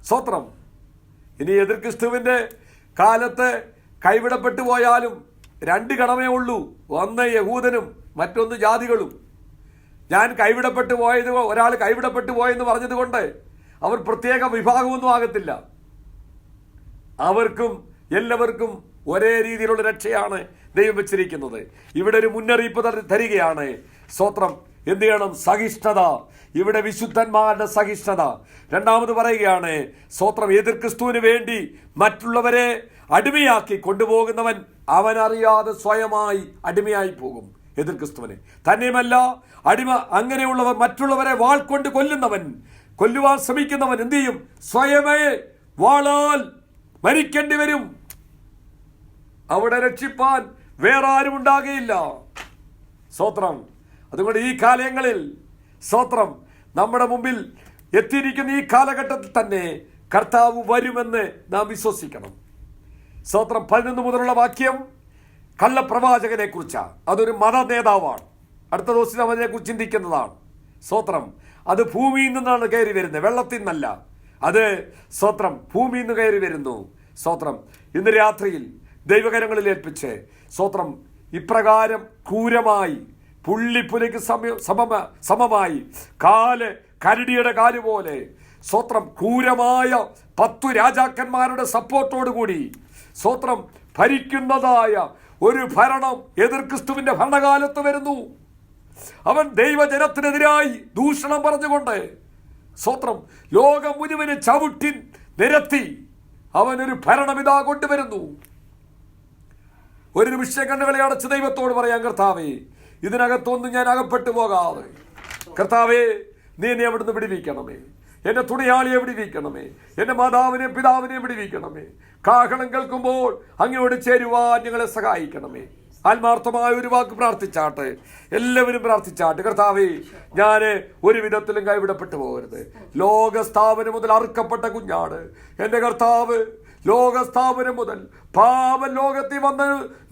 സ്തോത്രം, ഇനി എതിർ ക്രിസ്തുവിന്റെ കാലത്ത് കൈവിടപ്പെട്ടു പോയാലും 2 ഗണമേ ഉള്ളൂ. ഒന്ന് യഹൂദനും മറ്റൊന്ന് ജാതികളും. ഞാൻ കൈവിടപ്പെട്ടു പോയത്, ഒരാൾ കൈവിടപ്പെട്ടു പോയെന്ന് പറഞ്ഞത് കൊണ്ട് അവർ പ്രത്യേക വിഭാഗമൊന്നും ആകത്തില്ല. അവർക്കും എല്ലാവർക്കും ഒരേ രീതിയിലുള്ള രക്ഷയാണ് ദൈവം വെച്ചിരിക്കുന്നത്. ഇവിടെ ഒരു മുന്നറിയിപ്പ് തരികയാണ്. സ്തോത്രം. എന്ത് ചെയ്യണം? സഹിഷ്ണുത. ഇവിടെ വിശുദ്ധന്മാരുടെ സഹിഷ്ണുത. രണ്ടാമത് പറയുകയാണ്, സ്തോത്രം, എതിർ ക്രിസ്തുവിന് വേണ്ടി മറ്റുള്ളവരെ അടിമയാക്കി കൊണ്ടുപോകുന്നവൻ അവനറിയാതെ സ്വയമായി അടിമയായി പോകും. എതിർ ക്രിസ്തുവിന് തന്നെയുമല്ല, അടിമ അങ്ങനെയുള്ളവർ മറ്റുള്ളവരെ വാൾ കൊണ്ട് കൊല്ലുവാൻ ശ്രമിക്കുന്നവൻ എന്ത് ചെയ്യും? സ്വയമേ വാളാൽ മരിക്കേണ്ടി വരും. അവിടെ രക്ഷിപ്പാൻ വേറെ ആരും ഉണ്ടാകുകയില്ല. സ്തോത്രം. അതുകൊണ്ട് ഈ കാലങ്ങളിൽ, സ്തോത്രം, നമ്മുടെ മുമ്പിൽ എത്തിയിരിക്കുന്ന ഈ കാലഘട്ടത്തിൽ തന്നെ കർത്താവ് വരുമെന്ന് നാം വിശ്വസിക്കണം. സ്തോത്രം. 11 മുതലുള്ള വാക്യം കള്ളപ്രവാചകനെ കുറിച്ചാണ്. അതൊരു മത നേതാവാണ്. അടുത്ത ദിവസം നാം അതിനെക്കുറിച്ച് ചിന്തിക്കുന്നതാണ്. സ്തോത്രം. അത് ഭൂമിയിൽ നിന്നാണ് കയറി വരുന്നത്, വെള്ളത്തിൽ നിന്നല്ല. അത് സ്തോത്രം ഭൂമിയിൽ നിന്ന് കയറി വരുന്നു. സ്തോത്രം. ഇന്ന് രാത്രിയിൽ ദൈവകരങ്ങളിൽ ഏൽപ്പിച്ച്, സ്തോത്രം, ഇപ്രകാരം ക്രൂരമായി പുള്ളിപ്പുലിക്ക് സമമായി കാല് കരടിയുടെ കാല് പോലെ, സ്തോത്രം, ക്രൂരമായ 10 രാജാക്കന്മാരുടെ സപ്പോർട്ടോടുകൂടി, സ്തോത്രം, ഭരിക്കുന്നതായ ഒരു ഭരണം എതിർ ക്രിസ്തുവിന്റെ ഭരണകാലത്ത് വരുന്നു. അവൻ ദൈവജനത്തിനെതിരായി ദൂഷണം പറഞ്ഞുകൊണ്ട്, സ്തോത്രം, ലോകം മുഴുവന് ചവിട്ടി നിരത്തി അവനൊരു ഭരണമിതാ കൊണ്ടുവരുന്നു. ഒരു നിമിഷം കണ്ണുകളെ അടച്ച് ദൈവത്തോട് പറയാം, കർത്താവേ, ഇതിനകത്തൊന്നും ഞാൻ അകപ്പെട്ടു പോകാതെ, കർത്താവേ, നീ എന്നെ അവിടുന്ന് വിടുവിക്കണമേ. എന്റെ തുണയാളിയെ വിടുവിക്കണമേ. എന്റെ മാതാവിനെ പിതാവിനെ വിടുവിക്കണമേ. കാഹളം കേൾക്കുമ്പോൾ അങ്ങയോട് ചേരുവാൻ ഞങ്ങളെ സഹായിക്കണമേ. ആത്മാർത്ഥമായ ഒരു വാക്ക് പ്രാർത്ഥിച്ചാട്ടെ. എല്ലാവരും പ്രാർത്ഥിച്ചാട്ടെ. കർത്താവേ, ഞാൻ ഒരു വിധത്തിലും കൈവിടപ്പെട്ടു പോകരുത്. ലോകസ്ഥാപനം മുതൽ അറുക്കപ്പെട്ട കുഞ്ഞാട് എന്റെ കർത്താവ്. ലോകസ്ഥാപനം മുതൽ, പാപം ലോകത്തിൽ വന്ന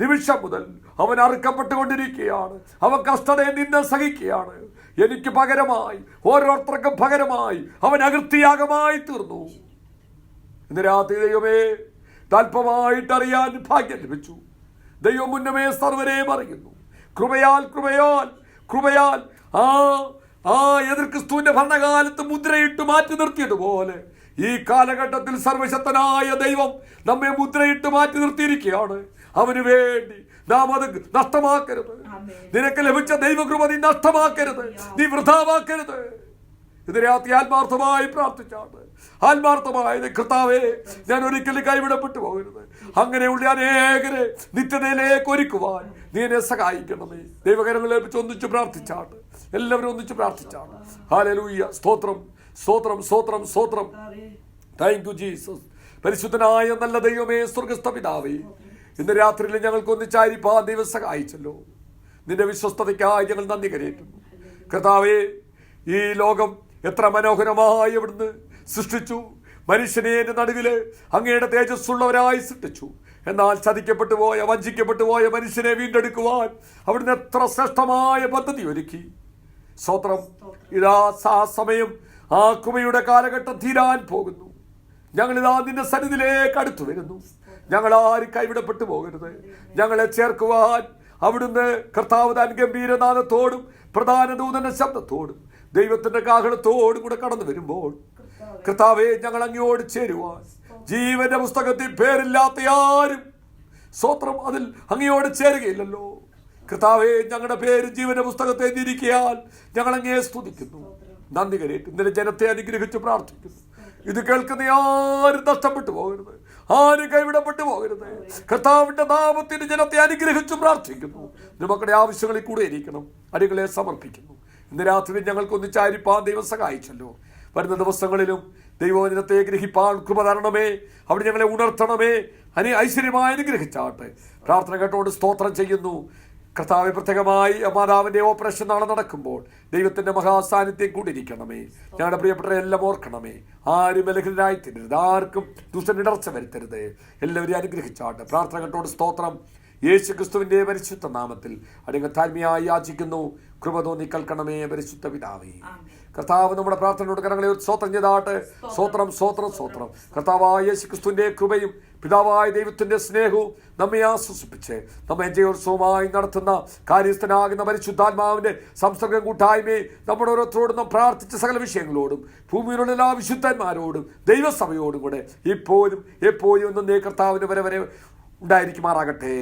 നിമിഷം മുതൽ അവൻ അറുക്കപ്പെട്ടുകൊണ്ടിരിക്കുകയാണ്. അവൻ കഷ്ടതയെ നിന്ന് സഹിക്കുകയാണ്. എനിക്ക് പകരമായി, ഓരോരുത്തർക്കും പകരമായി അവൻ അകൃത്യയാഗമായി തീർന്നു. ഇന്ന് രാത്രി ദൈവമേ, താല്പര്യമായിട്ടറിയാൻ ഭാഗ്യം ലഭിച്ചു. ദൈവം മുന്നമേ സർവരെയും അറിയുന്നു. കൃപയാൽ ആ എതിർ ക്രിസ്തുവിന്റെ ഭരണകാലത്ത് മുദ്രയിട്ട് മാറ്റി നിർത്തിയതുപോലെ ഈ കാലഘട്ടത്തിൽ സർവശക്തനായ ദൈവം നമ്മെ മുദ്രയിട്ട് മാറ്റി നിർത്തിയിരിക്കുകയാണ്. അവന് വേണ്ടി നാം അത് നഷ്ടമാക്കരുത്. നിനക്ക് ലഭിച്ച ദൈവകൃപ നീ നഷ്ടമാക്കരുത്, നീ വൃഥാവാക്കരുത്. ഇത് രാത്രി ആത്മാർത്ഥമായി പ്രാർത്ഥിച്ചാണ്. ആത്മാർത്ഥമായത്, കർത്താവേ, ഞാൻ ഒരിക്കലും കൈവിടപ്പെട്ടു പോകരുത്. അങ്ങനെയുള്ള അനേകരെ നിത്യതയിലേക്ക് ഒരുക്കുവാൻ നീ എന്നെ സഹായിക്കണമേ. ദൈവകരങ്ങളെ ഒന്നിച്ച് പ്രാർത്ഥിച്ചാണ്. എല്ലാവരും ഒന്നിച്ച് പ്രാർത്ഥിച്ചാണ്. ഹല്ലേലൂയ. സ്തോത്രം, സ്തോത്രം, സ്തോത്രം, സ്തോത്രം. Thank you Jesus. പരിശുദ്ധനായ നല്ല ദൈവമേ, സ്വർഗ്ഗസ്ഥ പിതാവേ, ഇന്ന് രാത്രിയിൽ ഞങ്ങൾക്ക് ഒന്നിച്ചായിരിക്കാൻ ദൈവം സഹായിച്ചല്ലോ. നിന്റെ വിശ്വസ്തതയ്ക്കായി ഞങ്ങൾ നന്ദി കരയേറ്റുന്നു. കർത്താവേ, ഈ ലോകം എത്ര മനോഹരമായി അവിടുന്ന് സൃഷ്ടിച്ചു. മനുഷ്യനെ നടുവില് അങ്ങയുടെ തേജസ്സുള്ളവരായി സൃഷ്ടിച്ചു. എന്നാൽ ചതിക്കപ്പെട്ടു പോയ, വഞ്ചിക്കപ്പെട്ടു പോയ മനുഷ്യനെ വീണ്ടെടുക്കുവാൻ അവിടുന്ന് എത്ര ശ്രേഷ്ഠമായ പദ്ധതി ഒരുക്കി. സ്തോത്രം. ഇതാ ആ സമയം, ആ കൃപയുടെ കാലഘട്ടം തീരാൻ പോകുന്നു. ഞങ്ങളിതാ നിന്റെ സന്നിധിയിലേക്ക് അടുത്തു വരുന്നു. ഞങ്ങളാരും കൈവിടപ്പെട്ടു പോകരുത്. ഞങ്ങളെ ചേർക്കുവാൻ അവിടുന്ന് കർത്താവ് താൻ ഗംഭീരനാദത്തോടും പ്രധാന ദൂതന്റെ ശബ്ദത്തോടും ദൈവത്തിന്റെ കാഹളത്തോടും കൂടെ കടന്നു വരുമ്പോൾ, കർത്താവേ, ഞങ്ങൾ അങ്ങയോട് ചേരുവാൻ, ജീവന്റെ പുസ്തകത്തിൽ പേരില്ലാത്ത ആരും, സ്തോത്രം, അതിൽ അങ്ങയോട് ചേരുകയില്ലല്ലോ. കർത്താവേ, ഞങ്ങളുടെ പേര് ജീവന്റെ പുസ്തകത്തെ എഴുതിയിരിക്കയാൽ ഞങ്ങൾ അങ്ങേ സ്തുതിക്കുന്നു. നന്ദി കരേറ്റ്. ഇന്നലെ ജനത്തെ അനുഗ്രഹിച്ച് പ്രാർത്ഥിക്കുന്നു. ഇത് കേൾക്കുന്ന ആരും നഷ്ടപ്പെട്ടു പോകരുത്, ആരും കൈവിടപ്പെട്ടു പോകരുത്. കർത്താവിന്റെ നാമത്തിന് ജനത്തെ അനുഗ്രഹിച്ച് പ്രാർത്ഥിക്കുന്നു. മക്കളുടെ ആവശ്യങ്ങളിൽ കൂടെ ഇരിക്കണം. അടികളെ സമർപ്പിക്കുന്നു. ഇന്ന് രാത്രി ഞങ്ങൾക്ക് ഒന്നിച്ചായിരിക്കാൻ ദൈവം സഹായിച്ചല്ലോ. വരുന്ന ദിവസങ്ങളിലും ദൈവവചനത്തെ ഗ്രഹിപ്പാൻ കൃപ തരണമേ. അവിടെ ഞങ്ങളെ ഉണർത്തണമേ. ഐശ്വര്യമായി അനുഗ്രഹിച്ചാട്ടെ. പ്രാർത്ഥന കേട്ടോട് സ്തോത്രം ചെയ്യുന്നു. കർത്താവ്, പ്രത്യേകമായി മാതാവിൻ്റെ ഓപ്പറേഷൻ നാളെ നടക്കുമ്പോൾ ദൈവത്തിൻ്റെ മഹാസാന്നിധ്യം കൂടിയിരിക്കണമേ. ഞങ്ങളുടെ പ്രിയപ്പെട്ടവരെ എല്ലാം ഓർക്കണമേ. ആരും ബലഹീനരായി തീരരുത്, ആർക്കും ദുഷ്ടനിടർച്ച വരുത്തരുത്. എല്ലാവരെയും അനുഗ്രഹിച്ചാട്ടെ. പ്രാർത്ഥന കേട്ടോട് സ്തോത്രം. യേശു ക്രിസ്തുവിൻ്റെ പരിശുദ്ധ നാമത്തിൽ അടിയങ്ങൾ താഴ്മയായി യാചിക്കുന്നു. കൃപ തോന്നി കേൾക്കണമേ പരിശുദ്ധ പിതാവേ. കർത്താവ് നമ്മുടെ പ്രാർത്ഥനയോട് കരങ്ങളെ സ്തോത്രം ചെയ്താട്ടെ. സ്തോത്രം, സ്തോത്രം, സ്തോത്രം. കർത്താവായ യേശു ക്രിസ്തുവിൻ്റെ കൃപയും പിതാവായ ദൈവത്തിൻ്റെ സ്നേഹവും നമ്മെ ആശ്വസിപ്പിച്ച് നമ്മെ ജയോത്സവമായി നടത്തുന്ന കാര്യസ്ഥനാകുന്ന പരിശുദ്ധാത്മാവിൻ്റെ സംസർഗം കൂട്ടായ്മയെ നമ്മുടെ ഓരോരുത്തരോടും നാം പ്രാർത്ഥിച്ച സകല വിഷയങ്ങളോടും ഭൂമിയിലുള്ള എല്ലാ വിശുദ്ധന്മാരോടും ദൈവസഭയോടും കൂടെ ഇപ്പോഴും എപ്പോഴും ഒന്നേ കർത്താവിന് വരെ ഉണ്ടായിരിക്കുമാറാകട്ടെ.